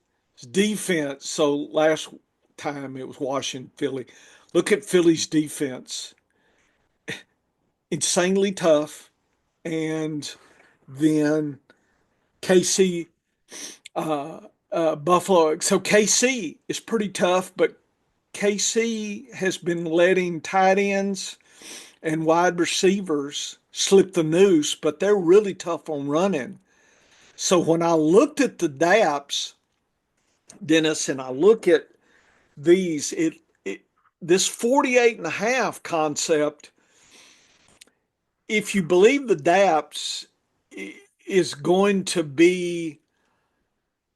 defense. So last time it was Washington, Philly. Look at Philly's defense. Insanely tough. And then KC, Buffalo. So KC is pretty tough, but KC has been letting tight ends and wide receivers slip the noose, but they're really tough on running. So when I looked at the DAPs, Dennis, and I look at these, this 48 and a half concept, if you believe the DAPs is going to be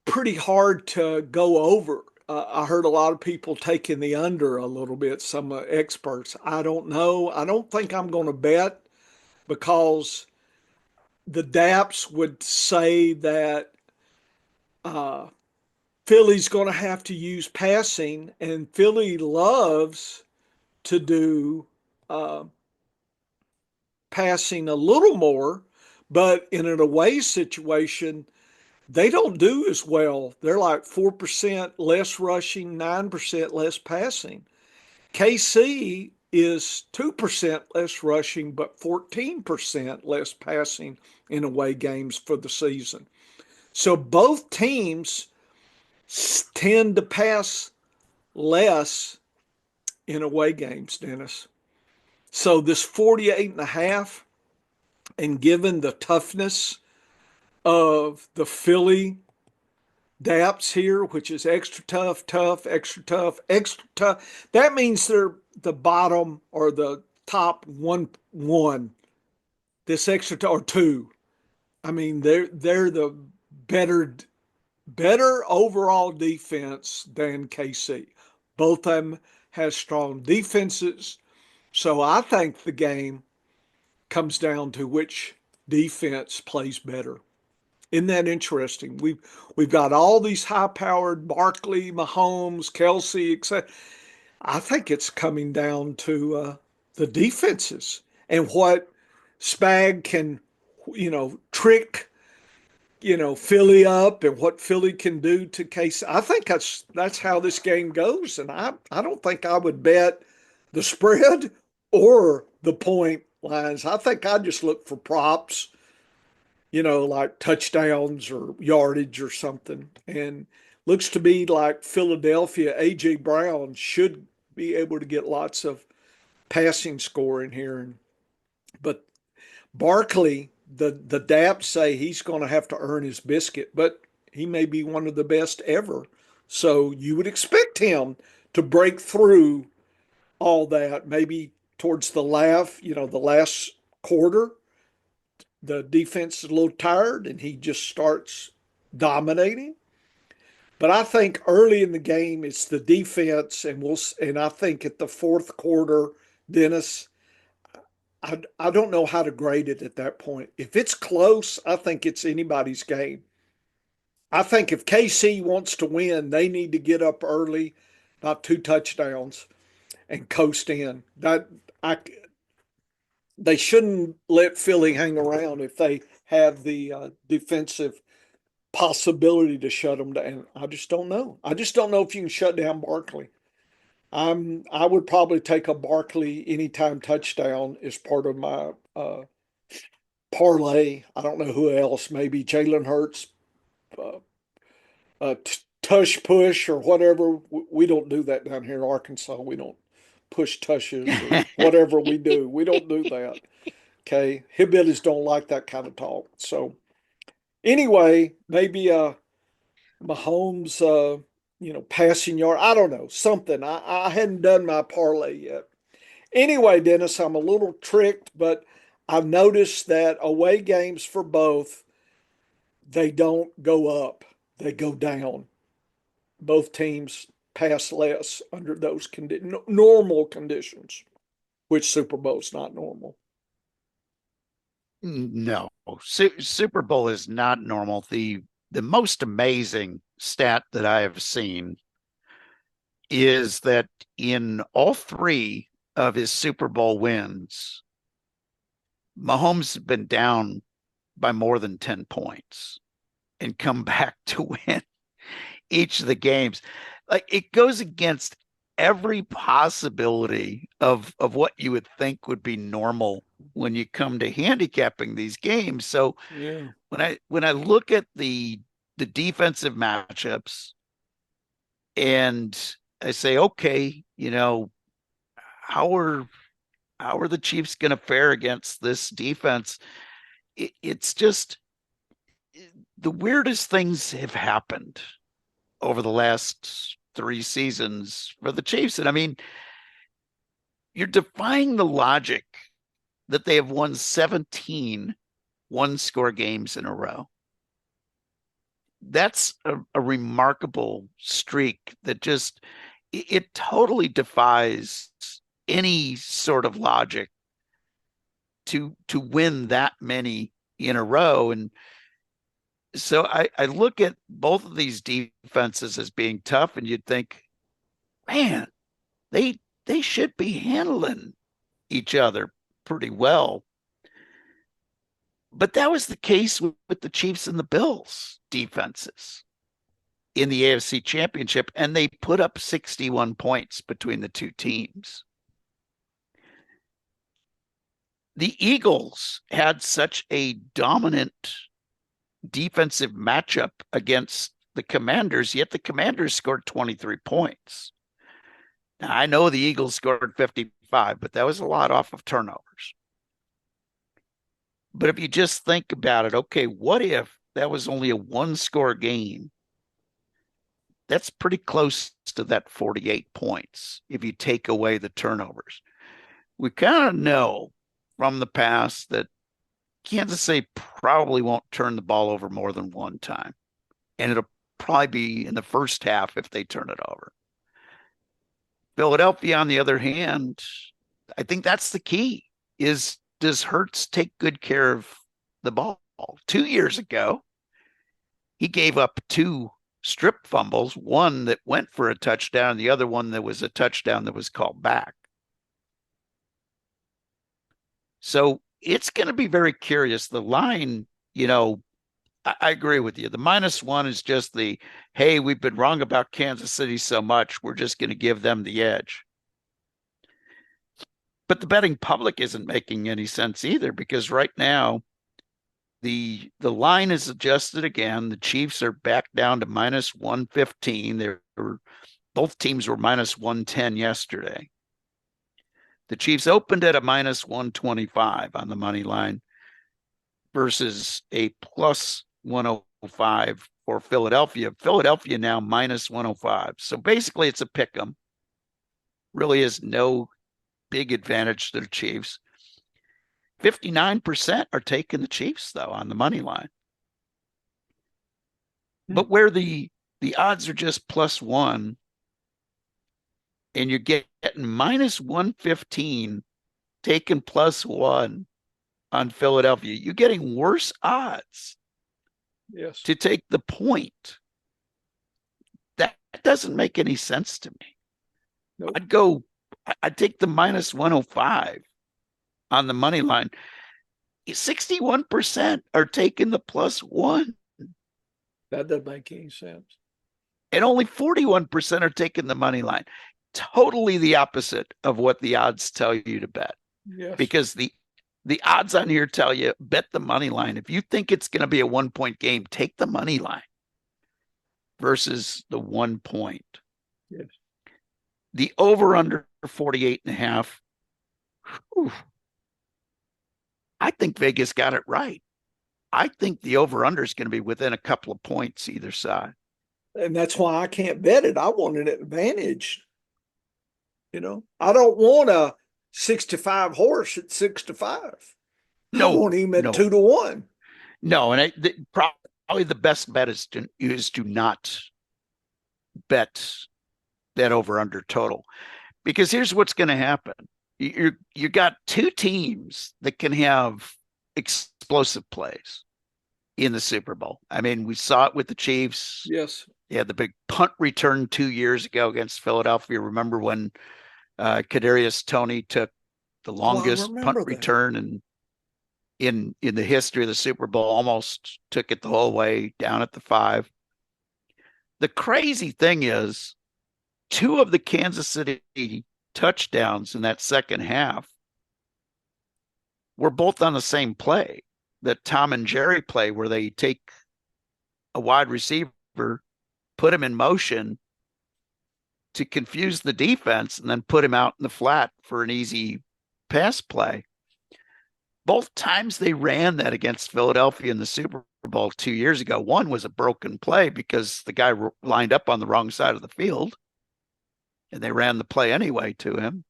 pretty hard to go over. I heard a lot of people taking the under a little bit, some experts. I don't know. I don't think I'm going to bet because the DAPS would say that uh, Philly's going to have to use passing, and Philly loves to do uh, passing a little more, but in an away situation, they don't do as well. They're like 4% less rushing, 9% less passing. KC is 2% less rushing, but 14% less passing in away games for the season. So both teams tend to pass less in away games, Dennis. So this 48 and a half, and given the toughness of the Philly DAPS here, which is extra tough, tough, extra tough, extra tough. That means they're the bottom or the top one. This extra or two. I mean, they're the better overall defense than KC. Both of them has strong defenses. So I think the game comes down to which defense plays better. Isn't that interesting? We've got all these high-powered Barkley, Mahomes, Kelsey, etc. I think it's coming down to the defenses and what Spag can, trick, Philly up and what Philly can do to Case. I think that's how this game goes, and I don't think I would bet the spread or the point lines. I think I'd just look for props, like touchdowns or yardage or something. And looks to be like Philadelphia, A.J. Brown should be able to get lots of passing scoring here. But Barkley, the DAPs say he's going to have to earn his biscuit, but he may be one of the best ever. So you would expect him to break through all that, maybe towards the last quarter. The defense is a little tired and he just starts dominating. But I think early in the game it's the defense, and I think at the fourth quarter, Dennis, I don't know how to grade it at that point. If it's close, I think it's anybody's game. I think if KC wants to win, they need to get up early, about 2 touchdowns, and coast in. They shouldn't let Philly hang around if they have the defensive possibility to shut them down. I just don't know. I just don't know if you can shut down Barkley. I would probably take a Barkley anytime touchdown as part of my parlay. I don't know who else. Maybe Jalen Hurts, uh, tush push or whatever. We don't do that down here in Arkansas. We don't push tushes or whatever we do. We don't do that. Okay, hillbillies don't like that kind of talk. So anyway, maybe Mahomes, passing yard. I don't know, something. I hadn't done my parlay yet. Anyway, Dennis, I'm a little tricked, but I've noticed that away games for both, they don't go up, they go down. Both teams pass less under those normal conditions, which Super Bowl's not normal. No, Super Bowl is not normal. The most amazing stat that I have seen is that in all three of his Super Bowl wins, Mahomes has been down by more than 10 points and come back to win each of the games. Like, it goes against every possibility of what you would think would be normal when you come to handicapping these games. So Yeah. when I look at the defensive matchups and I say, okay, how are the Chiefs going to fare against this defense? It's just the weirdest things have happened over the last 3 seasons for the Chiefs. And I mean, you're defying the logic that they have won 17 one-score games in a row. that's a remarkable streak that just it totally defies any sort of logic to win that many in a row. And so I look at both of these defenses as being tough, and you'd think, man, they should be handling each other pretty well. But that was the case with the Chiefs and the Bills defenses in the AFC Championship, and they put up 61 points between the two teams. The Eagles had such a dominant defensive matchup against the Commanders, yet the Commanders scored 23 points. Now, I know the Eagles scored 55, but that was a lot off of turnovers. But if you just think about it, okay, what if that was only a one-score game? That's pretty close to that 48 points if you take away the turnovers. We kind of know from the past that Kansas City probably won't turn the ball over more than one time. And it'll probably be in the first half if they turn it over. Philadelphia, on the other hand, I think that's the key, is does Hurts take good care of the ball? 2 years ago, he gave up 2 strip fumbles, one that went for a touchdown, the other one that was a touchdown that was called back. So it's going to be very curious. The line, I agree with you. The -1 is just the, hey, we've been wrong about Kansas City so much, we're just going to give them the edge. But the betting public isn't making any sense either, because right now the line is adjusted again. The Chiefs are back down to -115. Both teams were -110 yesterday. The Chiefs opened at a -125 on the money line versus a +105 for Philadelphia. Philadelphia now -105. So basically it's a pick 'em. Really is no big advantage to the Chiefs. 59% are taking the Chiefs, though, on the money line. But where the odds are just +1, and you're getting -115 taking +1 on Philadelphia, you're getting worse odds to take the point. That doesn't make any sense to me. Nope. I'd take the -105 on the money line. 61% are taking the +1. That doesn't make any sense. And only 41% are taking the money line. Totally the opposite of what the odds tell you to bet. Yes. Because the odds on here tell you bet the money line. If you think it's going to be a 1-point game, take the money line versus the 1 point. Yes. The over-under 48.5. I think Vegas got it right. I think the over-under is going to be within a couple of points either side. And that's why I can't bet it. I want an advantage. I don't want a 6-5 horse at 6-5. No, I want him at 2-1. No, and probably the best bet is to not bet that over-under total, because here's what's going to happen. You got 2 teams that can have explosive plays in the Super Bowl. I mean, we saw it with the Chiefs. Yes. Yeah, the big punt return 2 years ago against Philadelphia. Remember when Kadarius Toney took the longest punt return in the history of the Super Bowl, almost took it the whole way down at the 5. The crazy thing is, 2 of the Kansas City touchdowns in that second half were both on the same play, that Tom and Jerry play, where they take a wide receiver, put him in motion to confuse the defense, and then put him out in the flat for an easy pass play. Both times they ran that against Philadelphia in the Super Bowl 2 years ago. One was a broken play because the guy lined up on the wrong side of the field, and they ran the play anyway to him.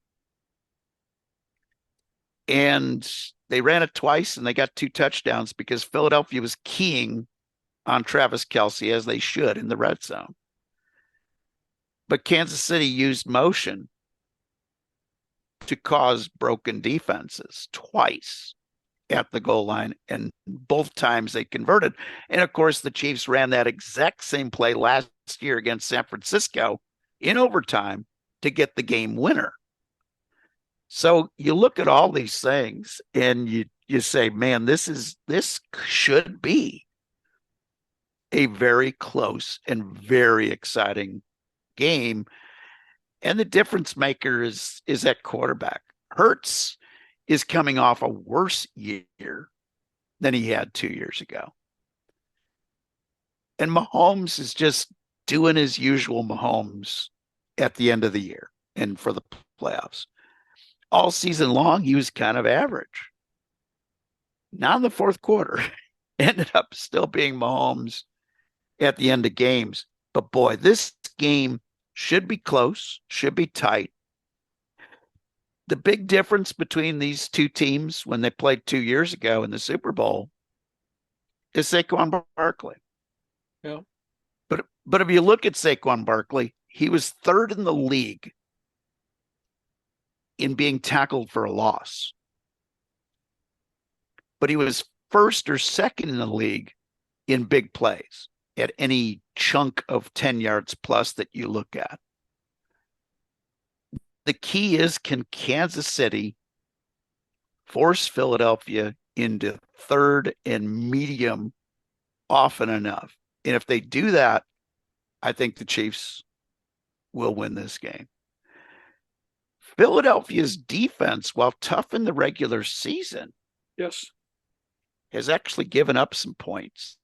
And they ran it twice, and they got 2 touchdowns because Philadelphia was keying on Travis Kelce, as they should in the red zone. But Kansas City used motion to cause broken defenses twice at the goal line, and both times they converted. And of course, the Chiefs ran that exact same play last year against San Francisco in overtime to get the game winner. So you look at all these things and you say, man, this should be a very close and very exciting game. And the difference maker is at quarterback. Hurts is coming off a worse year than he had 2 years ago. And Mahomes is just doing his usual Mahomes at the end of the year and for the playoffs. All season long, he was kind of average. Not in the fourth quarter. Ended up still being Mahomes at the end of games. But boy, this game should be close, should be tight. The big difference between these two teams when they played 2 years ago in the Super Bowl is Saquon Barkley. Yeah. But if you look at Saquon Barkley, he was third in the league in being tackled for a loss. But he was first or second in the league in big plays at any chunk of 10 yards plus that you look at. The key is, can Kansas City force Philadelphia into third and medium often enough? And if they do that, I think the Chiefs will win this game. Philadelphia's defense, while tough in the regular season, yes, has actually given up some points.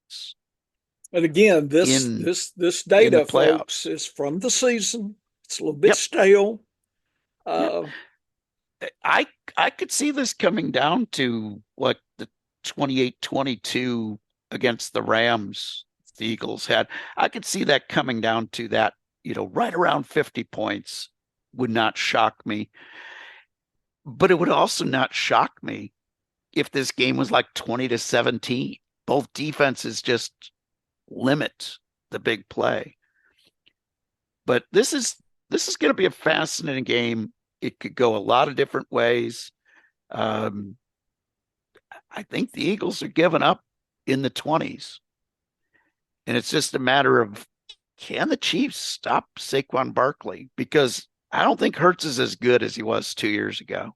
And again, this data, folks, is from the season. It's a little bit stale. I could see this coming down to like the 28-22 against the Rams the Eagles had. I could see that coming down to that, right around 50 points. Would not shock me. But it would also not shock me if this game was like 20-17. Both defenses just limit the big play. But this is going to be a fascinating game. It could go a lot of different ways. I think the Eagles are giving up in the 20s. And it's just a matter of, can the Chiefs stop Saquon Barkley? Because I don't think Hurts is as good as he was 2 years ago.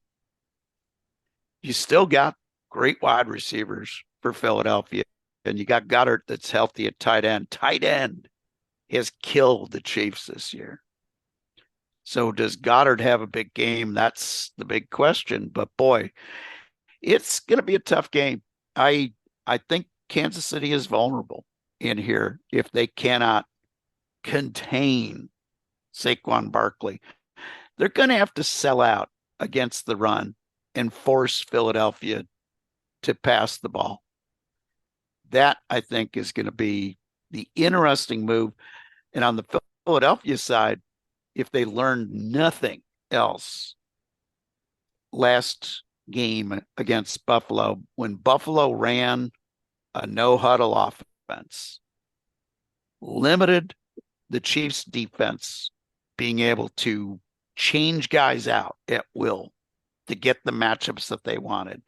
You still got great wide receivers for Philadelphia. And you got Goddard that's healthy at tight end. Tight end has killed the Chiefs this year. So does Goddard have a big game? That's the big question. But boy, it's going to be a tough game. I think Kansas City is vulnerable in here if they cannot contain Saquon Barkley. They're going to have to sell out against the run and force Philadelphia to pass the ball. That, I think, is going to be the interesting move. And on the Philadelphia side, if they learned nothing else last game against Buffalo, when Buffalo ran a no-huddle offense, limited the Chiefs' defense being able to change guys out at will to get the matchups that they wanted.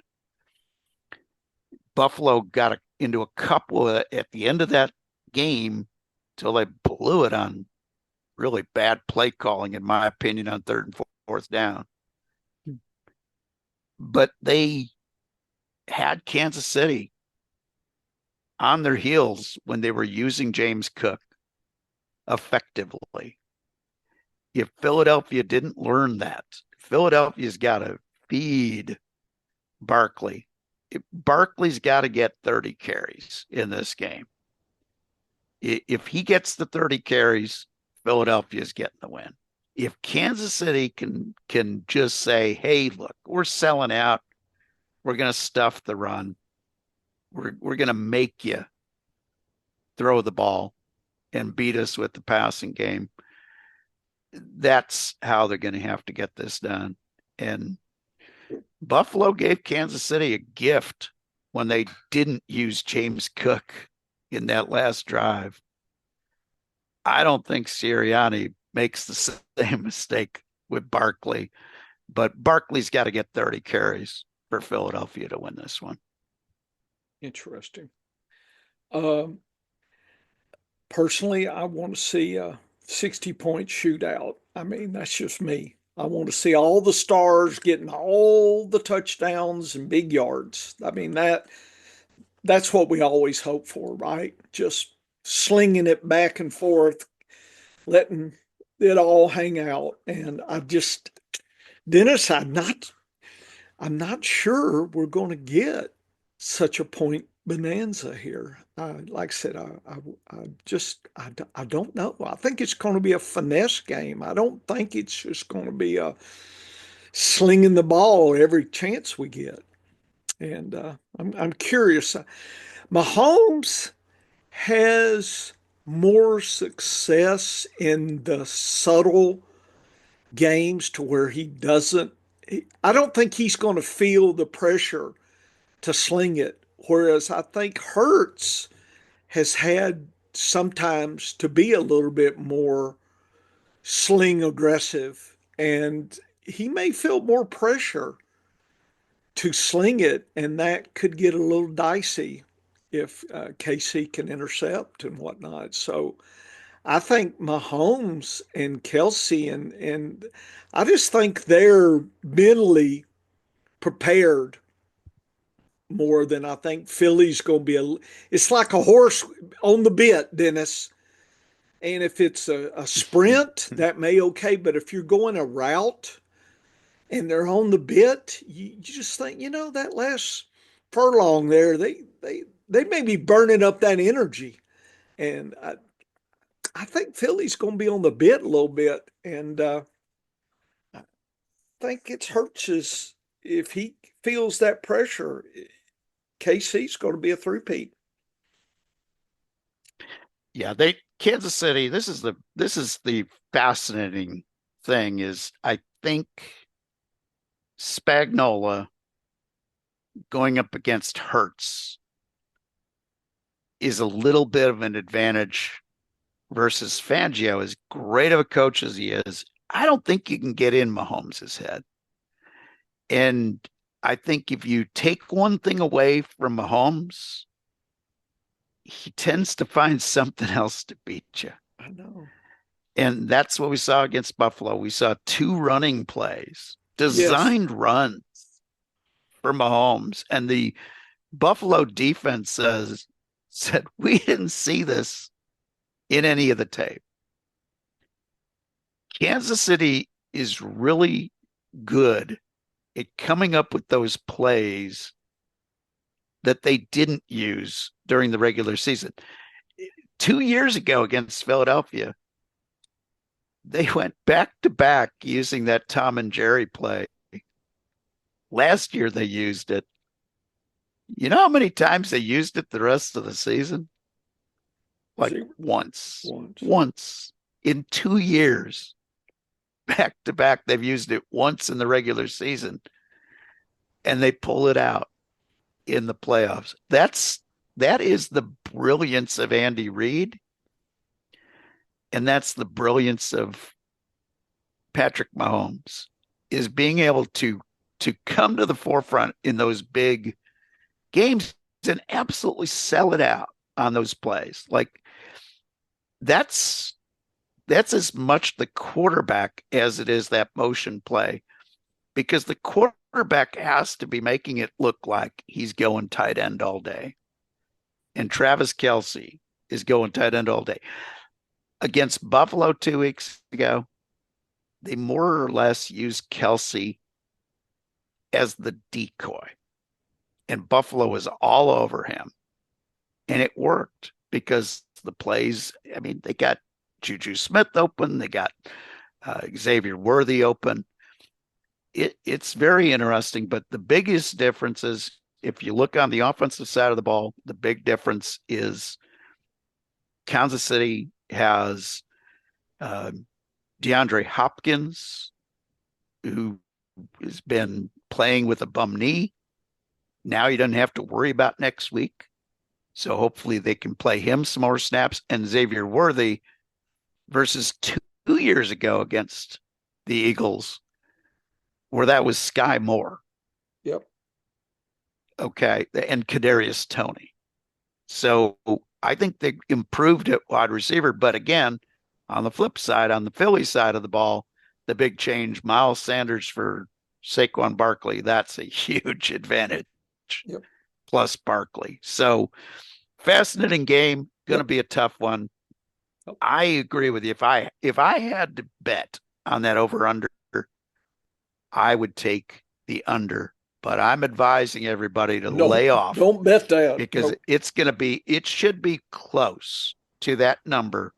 Buffalo got into a couple at the end of that game till they blew it on really bad play calling, in my opinion, on third and fourth down. But they had Kansas City on their heels when they were using James Cook effectively. If Philadelphia didn't learn that, Philadelphia's got to feed Barkley. Barkley's got to get 30 carries in this game. If he gets the 30 carries, Philadelphia's getting the win. If Kansas City can just say, hey, look, we're selling out. We're going to stuff the run. We're going to make you throw the ball and beat us with the passing game. That's how they're going to have to get this done. And Buffalo gave Kansas City a gift when they didn't use James Cook in that last drive. I don't think Sirianni makes the same mistake with Barkley, but Barkley's got to get 30 carries for Philadelphia to win this one. Interesting. Um, Personally, I want to see a 60-point shootout. I mean, that's just me. I want to see all the stars getting all the touchdowns and big yards. I mean, that's what we always hope for, right? Just slinging it back and forth, letting it all hang out. And Dennis, I'm not sure we're going to get such a point bonanza here. Like I said, I don't know. I think it's going to be a finesse game. I don't think it's just going to be a slinging the ball every chance we get. And I'm curious. Mahomes has more success in the subtle games to where he doesn't. I don't think he's going to feel the pressure to sling it. Whereas I think Hurts has had sometimes to be a little bit more sling aggressive, and he may feel more pressure to sling it, and that could get a little dicey if KC can intercept and whatnot. So I think Mahomes and Kelsey and I just think they're mentally prepared more than I think Philly's going to be. It's like a horse on the bit, Dennis. And if it's a sprint, that may okay. But if you're going a route and they're on the bit, you just think, that last furlong there, they may be burning up that energy. And I think Philly's going to be on the bit a little bit. And I think it hurts if he feels that pressure. KC's going to be a three-peat. Yeah, Kansas City, this is the fascinating thing is I think Spagnuolo going up against Hurts is a little bit of an advantage versus Fangio. As great of a coach as he is, I don't think you can get in Mahomes' head. And I think if you take one thing away from Mahomes, he tends to find something else to beat you. I know. And that's what we saw against Buffalo. We saw two running plays, Yes. designed runs for Mahomes. And the Buffalo defense said, we didn't see this in any of the tape. Kansas City is really good at coming up with those plays that they didn't use during the regular season. 2 years ago against Philadelphia, they went back to back using that Tom and Jerry play. Last year they used it. You know how many times they used it the rest of the season? Like once in 2 years. Back to back, they've used it once in the regular season, and they pull it out in the playoffs. That is the brilliance of Andy Reid, and that's the brilliance of Patrick Mahomes, is being able to come to the forefront in those big games and absolutely sell it out on those plays. Like that's as much the quarterback as it is that motion play, because the quarterback has to be making it look like he's going tight end all day. And Travis Kelce is going tight end all day. Against Buffalo 2 weeks ago, they more or less used Kelce as the decoy. And Buffalo was all over him. And it worked because the plays, I mean, they got Juju Smith open. They got Xavier Worthy open. It's very interesting. But the biggest difference is, if you look on the offensive side of the ball, the big difference is Kansas City has DeAndre Hopkins, who has been playing with a bum knee. Now he doesn't have to worry about next week. So hopefully they can play him some more snaps. And Xavier Worthy versus 2 years ago against the Eagles, where that was Sky Moore. Yep. Okay. And Kadarius Toney. So I think they improved at wide receiver. But again, on the flip side, on the Philly side of the ball, the big change, Miles Sanders for Saquon Barkley, that's a huge advantage. Yep. Plus Barkley. So fascinating game, going to Yep. be a tough one. Yep. I agree with you. If I had to bet on that over under, I would take the under. But I'm advising everybody to No, lay off don't bet that. because No. it should be close to that number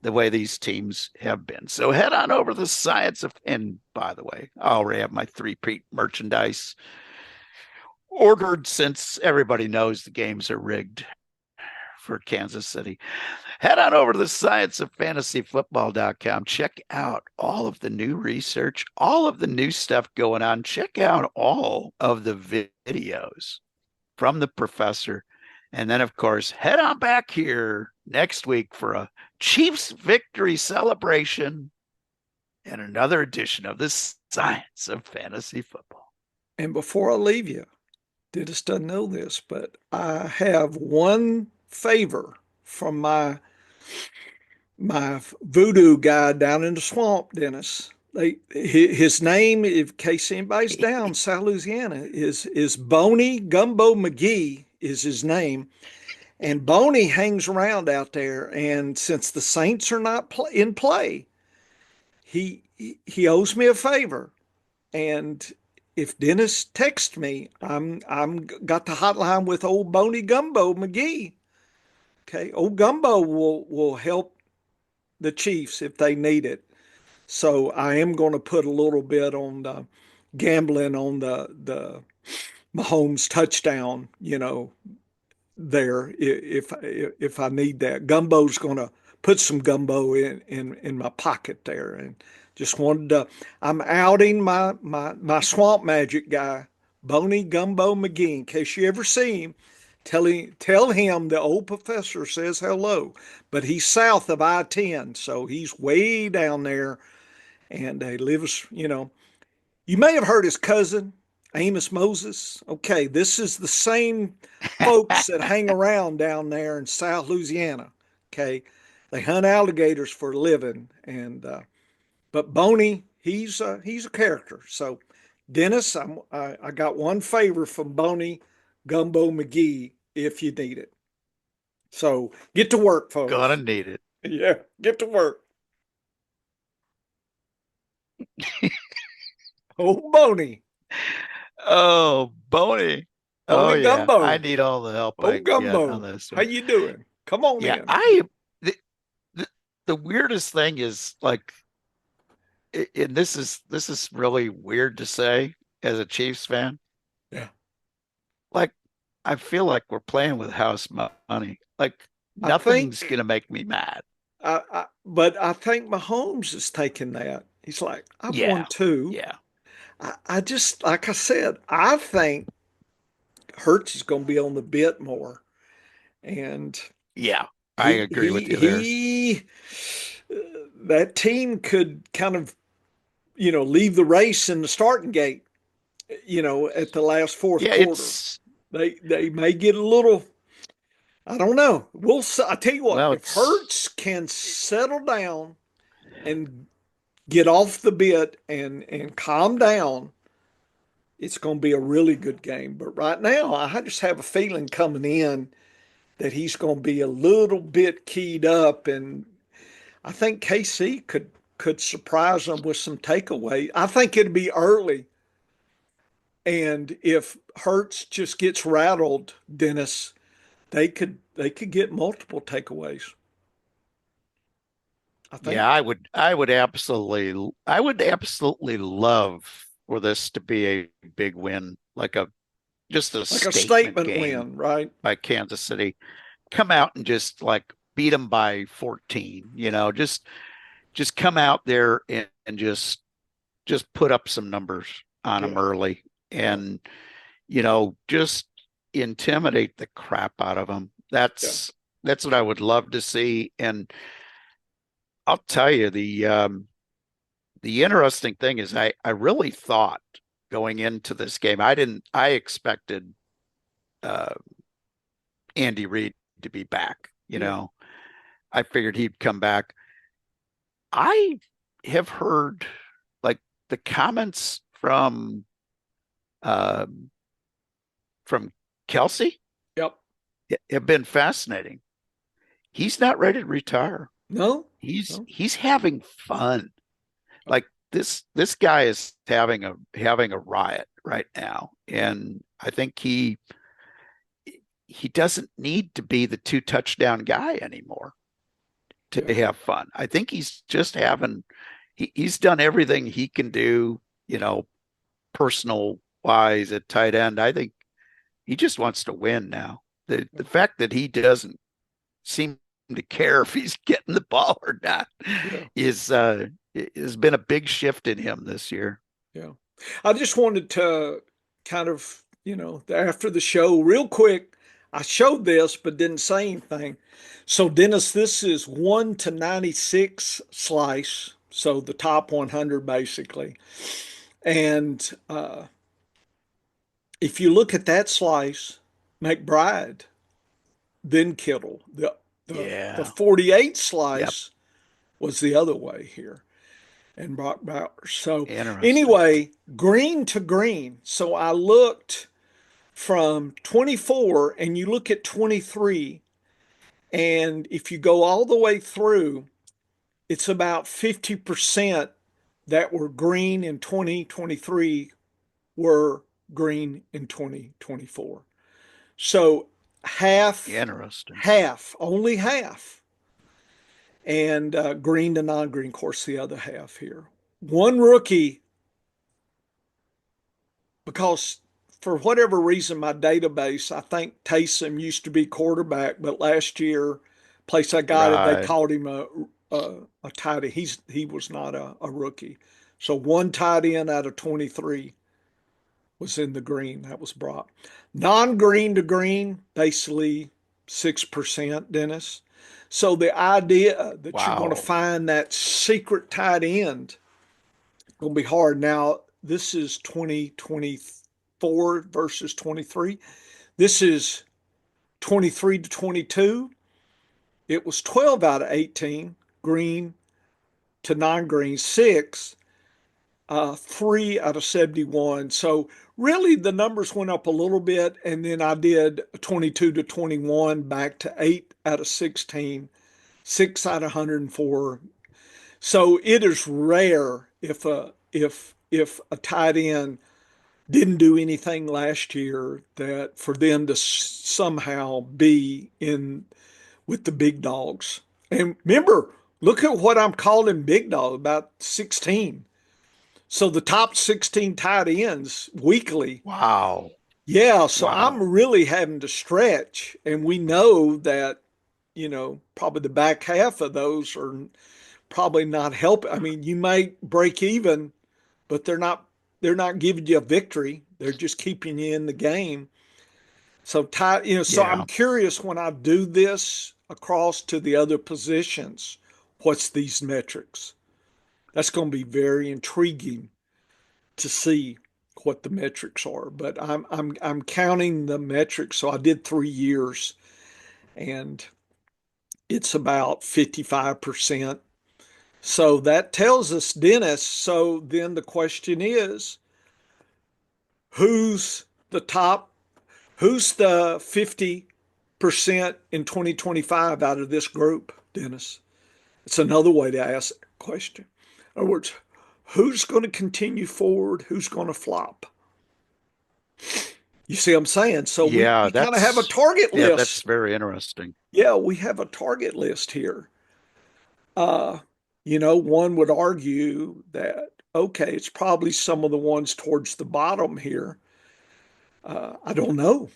the way these teams have been. So head on over to the science of, and by the way, I already have my three-peat merchandise ordered since everybody knows the games are rigged for Kansas City. Head on over to the scienceoffantasyfootball.com. Check out all of the new research, all of the new stuff going on. Check out all of the videos from the professor. And then, of course, head on back here next week for a Chiefs victory celebration and another edition of the Science of Fantasy Football. And before I leave you, Dennis doesn't know this, but I have one favor from my voodoo guy down in the swamp, Dennis. His name, in case anybody's down, South Louisiana, is Boney Gumbo McGee is his name. And Boney hangs around out there. And since the Saints are not in play, he owes me a favor. And if Dennis texts me, I'm got the hotline with old Boney Gumbo McGee. Okay, old Gumbo will help the Chiefs if they need it. So I am going to put a little bit on the gambling on the Mahomes touchdown, there if I need that. Gumbo's going to put some gumbo in my pocket there, and just wanted to. I'm outing my swamp magic guy, Boney Gumbo McGee. In case you ever see him, tell him the old professor says hello. But he's south of I-10, so he's way down there, and he lives. You may have heard his cousin, Amos Moses. Okay, this is the same folks that hang around down there in South Louisiana. Okay, they hunt alligators for a living, and but Boney, he's a character. So, Dennis, I got one favor from Boney Gumbo McGee if you need it. So get to work, Gonna folks. need it. Yeah, get to work. Oh, Boney, Oh, Boney. Oh Boney yeah. I Gumbo. need all the help I Oh, can get on Gumbo, this how one. you doing? Come on Yeah, in. the, the weirdest thing is like, and this is really weird to say as a Chiefs fan. Yeah. Like, I feel like we're playing with house money. Like I nothing's think, gonna make me mad. but I think Mahomes is taking that. He's like, I've won Yeah, two. yeah, I just, like I said, I think Hurts is going to be on the bit more, and yeah. I he agree with he you there. he, that team could kind of leave the race in the starting gate. At the last fourth Yeah, quarter, it's they may get a little. I don't know. We'll. I tell you what, well, if it's Hurts can settle down and get off the bit and calm down, it's going to be a really good game. But right now, I just have a feeling coming in that he's going to be a little bit keyed up, and I think KC could surprise them with some takeaway. I think it'd be early, and if Hurts just gets rattled, Dennis, they could get multiple takeaways. I think I would absolutely love for this to be a big win, like a just a like a statement statement game win, right? by Kansas City. Come out and just like beat them by 14, just come out there and just put up some numbers on them Yeah, early yeah, and just intimidate the crap out of them. Yeah. That's what I would love to see. And I'll tell you the interesting thing is I really thought going into this game I expected uh, Andy Reid to be back. You Yeah. know, I figured he'd come back. I have heard like the comments um, from Kelsey Yep. have been fascinating. He's not ready to retire. No. He's No. he's having fun. Like this guy is having a riot right now, and I think he doesn't need to be the two touchdown guy anymore to Yeah. have fun. I think he's just having he's done everything he can do, you know, personal wise at tight end. I think he just wants to win now. The fact that he doesn't seem to care if he's getting the ball or not Yeah. is has been a big shift in him this year. Yeah. I just wanted to kind of, after the show, real quick, I showed this but didn't say anything. So, Dennis, this is 1 to 96 slice. So, the top 100 basically. And if you look at that slice, McBride, then Kittle. The Yeah. 48 Yep. slice was the other way here. And Brock Bowers. So Interesting. anyway, green to green. So I looked from 24 and you look at 23, and if you go all the way through, it's about 50% that were green in 2023 were green in 2024. So half, Interesting. half, only half, and green to non-green, of course, the other half here. One rookie, because for whatever reason, my database, I think Taysom used to be quarterback, but last year, place I got it, they Right. called him a tight end. He was not a rookie. So one tight end out of 23 was in the green. That was Brock. Non-green to green, basically 6%, Dennis. So the idea that you're going to Wow. find that secret tight end going to be hard. Now, this is 2024 versus 23. This is 23 to 22. It was 12 out of 18, green to non-green, 6, 3 out of 71. So really the numbers went up a little bit, and then I did 22 to 21 back to 8 out of 16, 6 out of 104. So it is rare if a tight end didn't do anything last year that for them to somehow be in with the big dogs. And remember, look at what I'm calling big dog, about 16. So the top 16 tight ends weekly. Wow. Yeah, so Wow. I'm really having to stretch. And we know that, probably the back half of those are probably not helping. I mean, you might break even, but they're not giving you a victory. They're just keeping you in the game. So I'm Yeah. curious when I do this across to the other positions, what's these metrics? That's going to be very intriguing to see what the metrics are. But I'm counting the metrics. So I did 3 years, and it's about 55%. So that tells us, Dennis. So then the question is, who's the top? Who's the 50% in 2025 out of this group, Dennis? It's another way to ask the question. In other words, who's going to continue forward? Who's going to flop? You see what I'm saying? So we, Yeah, we kind of have a target that's list. very interesting. Yeah, we have a target list here. Uh, one would argue that, okay, it's probably some of the ones towards the bottom here. I don't know.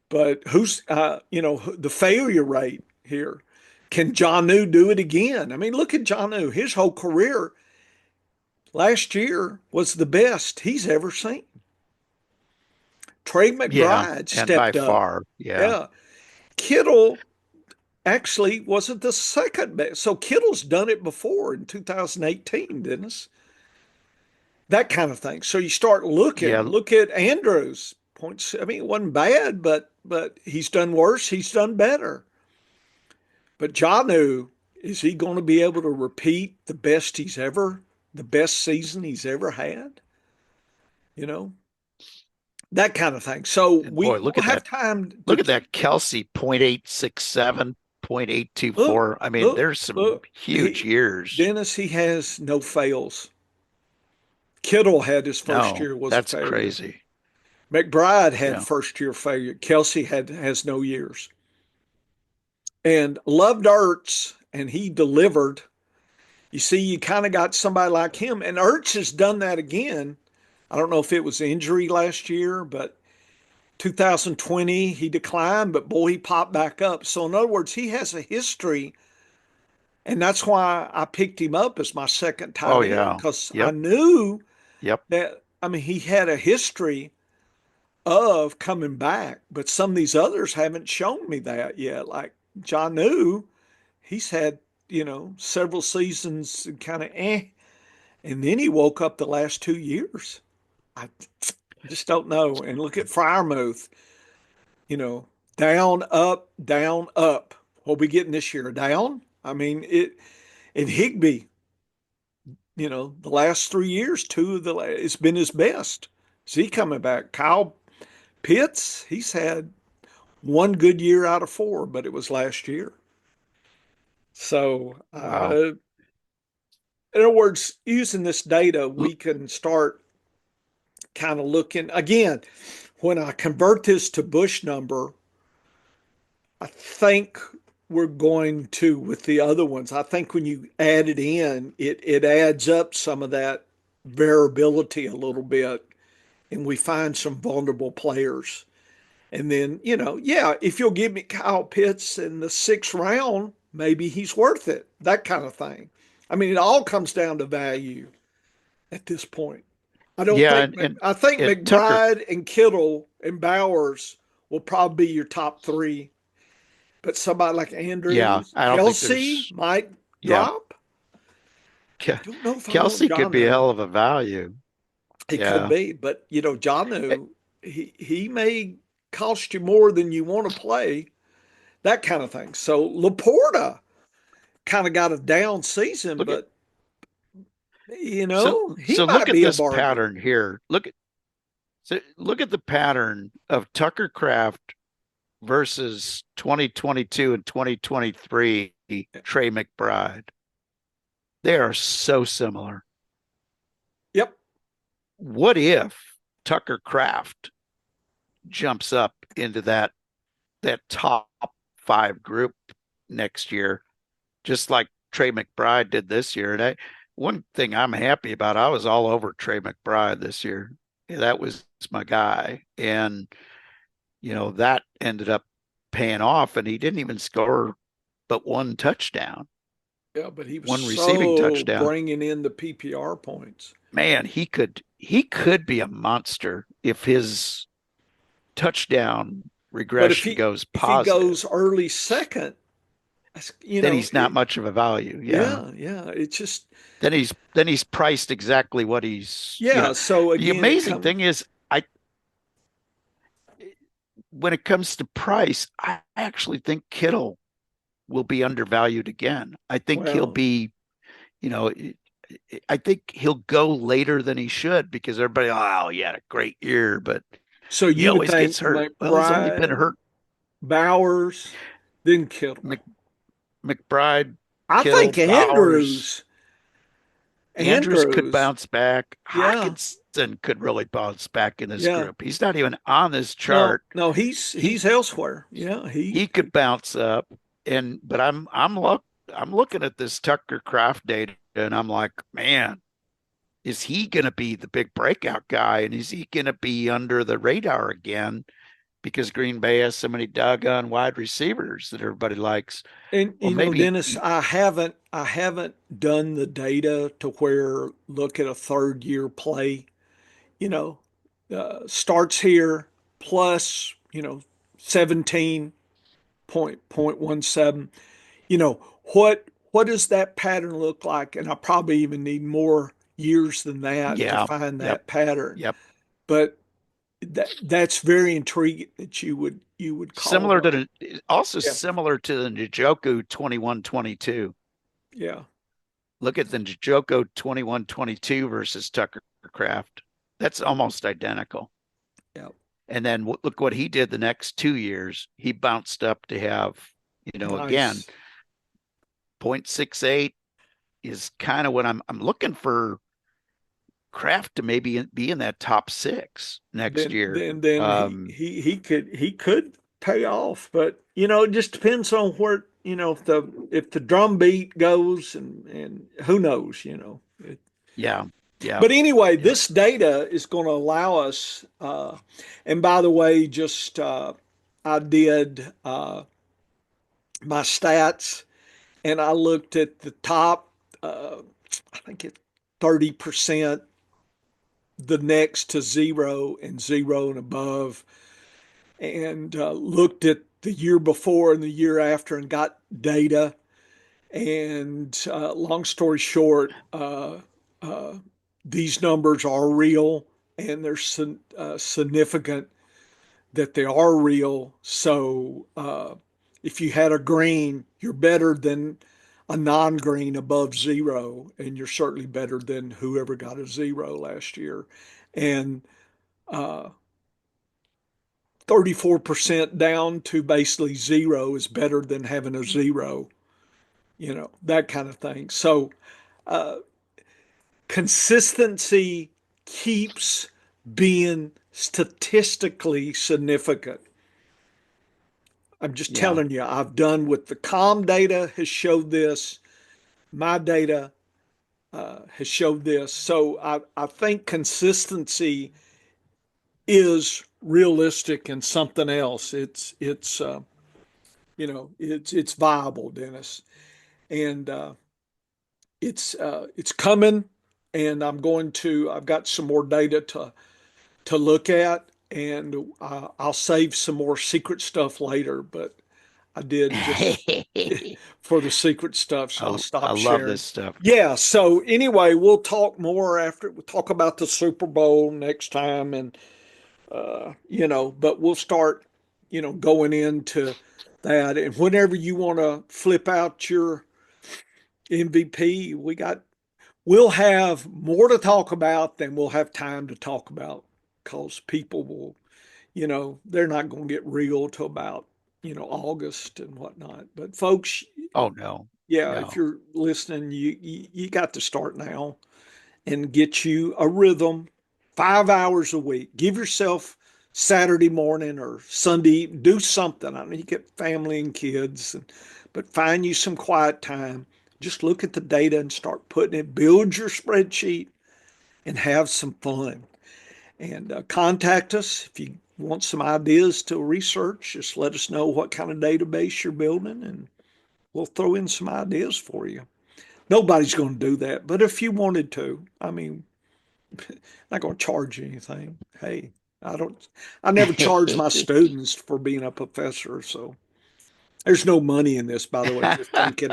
But the failure rate here? Can Jonnu do it again? I mean, look at Jonnu. His whole career last year was the best he's ever seen. Trey Yeah, McBride and by stepped up. far, yeah. Yeah. Kittle actually wasn't the second best. So Kittle's done it before in 2018, Dennis. That kind of thing. So you start looking. Yeah, Look at Andrews points. I mean, it wasn't bad, but he's done worse. He's done better. But Janu, is he going to be able to repeat the best season he's ever had? You know, that kind of thing. So and boy, we'll have time to look at that Kelsey 0.867, look, 0.824. I mean, look, there's some look. huge years. Dennis, he has no fails. Kittle had his first No, year was a that's failure. crazy. McBride had Yeah. first year failure. Kelsey has no years. And loved Ertz, and he delivered. You see, you kind of got somebody like him, and Ertz has done that again. I don't know if it was injury last year, but 2020 he declined, but boy, he popped back up. So in other words, he has a history, and that's why I picked him up as my second Oh tight end yeah. because I Yep. knew Yep. that. I mean, he had a history of coming back, but some of these others haven't shown me that yet. Like John New, he's had several seasons kind of and then he woke up the last 2 years. I just don't know. And look at Fryermuth, you know, down, up, down, up. What we getting this year? Down? I mean, it. And Higby, the last 3 years, it's been his best. Is he coming back? Kyle Pitts, he's had one good year out of four, but it was last year. So, Wow. in other words, using this data, we can start kind of looking again. When I convert this to Bush number, I think we're going to with the other ones. I think when you add it in, it adds up some of that variability a little bit, and we find some vulnerable players. And then, yeah, if you'll give me Kyle Pitts in the 6th round, maybe he's worth it. That kind of thing. I mean, it all comes down to value at this point. I don't Yeah, think I think and Tucker, McBride and Kittle and Bowers will probably be your top three, but somebody like yeah, Andrews, I don't think Kelsey there's might yeah. drop. I don't know if I want Kelsey could be a Janu. hell of a value. It could Yeah. be, but Eh, Janu, he may cost you more than you want to play. That kind of thing. So Laporta kind of got a down season, Look at but so he so look might at be a this bargain. pattern here. Look at the pattern of Tucker Craft versus 2022 and 2023 Trey McBride. They are so similar. Yep. What if Tucker Craft jumps up into that top five group next year, just like Trey McBride did this year? And one thing I'm happy about, I was all over Trey McBride this year. Yeah, that was my guy. And, that ended up paying off, and he didn't even score but one touchdown, Yeah, but he was one receiving so touchdown. bringing in the PPR points. Man, he could be a monster if his touchdown But regression goes if he positive. goes early second, Then he's not much of a value. Yeah. yeah, yeah. It's just Then he's priced exactly what he's. yeah. So The again, it amazing comes thing is, I when it comes to price, I actually think Kittle will be undervalued again. I think he'll well. be, you know, I think he'll go later than he should because everybody, oh, he had a great year, but So he you would always think gets hurt. Well, he's only been McBride, hurt. Bowers, then Kittle. Mc, McBride, I Kittle, think Bowers, Andrews could Andrews, bounce back. yeah, Hawkinson could really bounce back in this yeah. group. He's not even on this No, chart. no, He he's elsewhere. Yeah, he could bounce up, but I'm looking at this Tucker Craft data, and I'm like, man, is he going to be the big breakout guy, and is he going to be under the radar again because Green Bay has so many doggone wide receivers that everybody likes? and Or maybe, Dennis, I haven't done the data to where look at a third year play. You know, starts here. plus, 17.17. What does that pattern look like? And I probably even need more years than that to Yeah. find Yep. that pattern. Yep. But that's very intriguing that you would call Similar those. to also Yeah, similar to the Njoku 21-22. yeah, Look at the Njoku 21-22 versus Tucker Craft. That's almost identical. yeah. And then look what he did the next 2 years. He bounced up to have, again, Nice. 0.68 is kind of what I'm looking for Kraft to maybe be in that top six next Then year. then then he could pay off, but it just depends on where if the drum beat goes and who knows. Yeah, yeah, But anyway, yeah. this data is going to allow us. And by the way, just I did my stats, and I looked at the top. I think it's 30%, the next to zero and zero and above, and looked at the year before and the year after and got data. And long story short, uh, these numbers are real and they're significant that they are real. So if you had a green, you're better than a non green above zero, and you're certainly better than whoever got a zero last year. And uh, 34% down to basically zero is better than having a zero, that kind of thing. So uh, consistency keeps being statistically significant. I'm just Yeah. telling you, I've done with the COM data has showed this. My data has showed this. So I think consistency is realistic and something else. It's viable, Dennis, and it's coming. And I've got some more data to look at, and I'll save some more secret stuff later. But I did just for the secret stuff, so I'll I stop love sharing. this stuff. Yeah. So anyway, we'll talk more after. We'll talk about the Super Bowl next time, and but we'll start, going into that. And whenever you want to flip out your MVP, we'll have more to talk about than we'll have time to talk about, because people will, they're not going to get real till about, August and whatnot. But folks, Oh no, yeah, if no. you're listening, you got to start now and get you a rhythm, 5 hours a week. Give yourself Saturday morning or Sunday, do something. I mean, you get family and kids, but find you some quiet time. Just look at the data and start putting it, build your spreadsheet and have some fun. And contact us if you want some ideas to research. Just let us know what kind of database you're building, and we'll throw in some ideas for you. Nobody's going to do that, but if you wanted to, I mean, I'm not going to charge you anything. Hey, I don't, I never charge my students for being a professor. So there's no money in this, by the way. If you're thinking,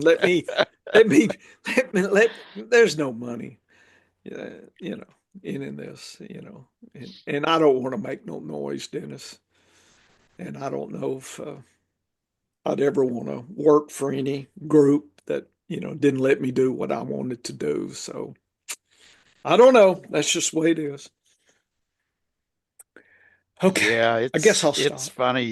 let me, there's no money, uh, you know, in this, and I don't want to make no noise, Dennis. And I don't know if I'd ever want to work for any group that, didn't let me do what I wanted to do. So I don't know. That's just the way it is. Okay. Yeah, I guess I'll it's stop. funny.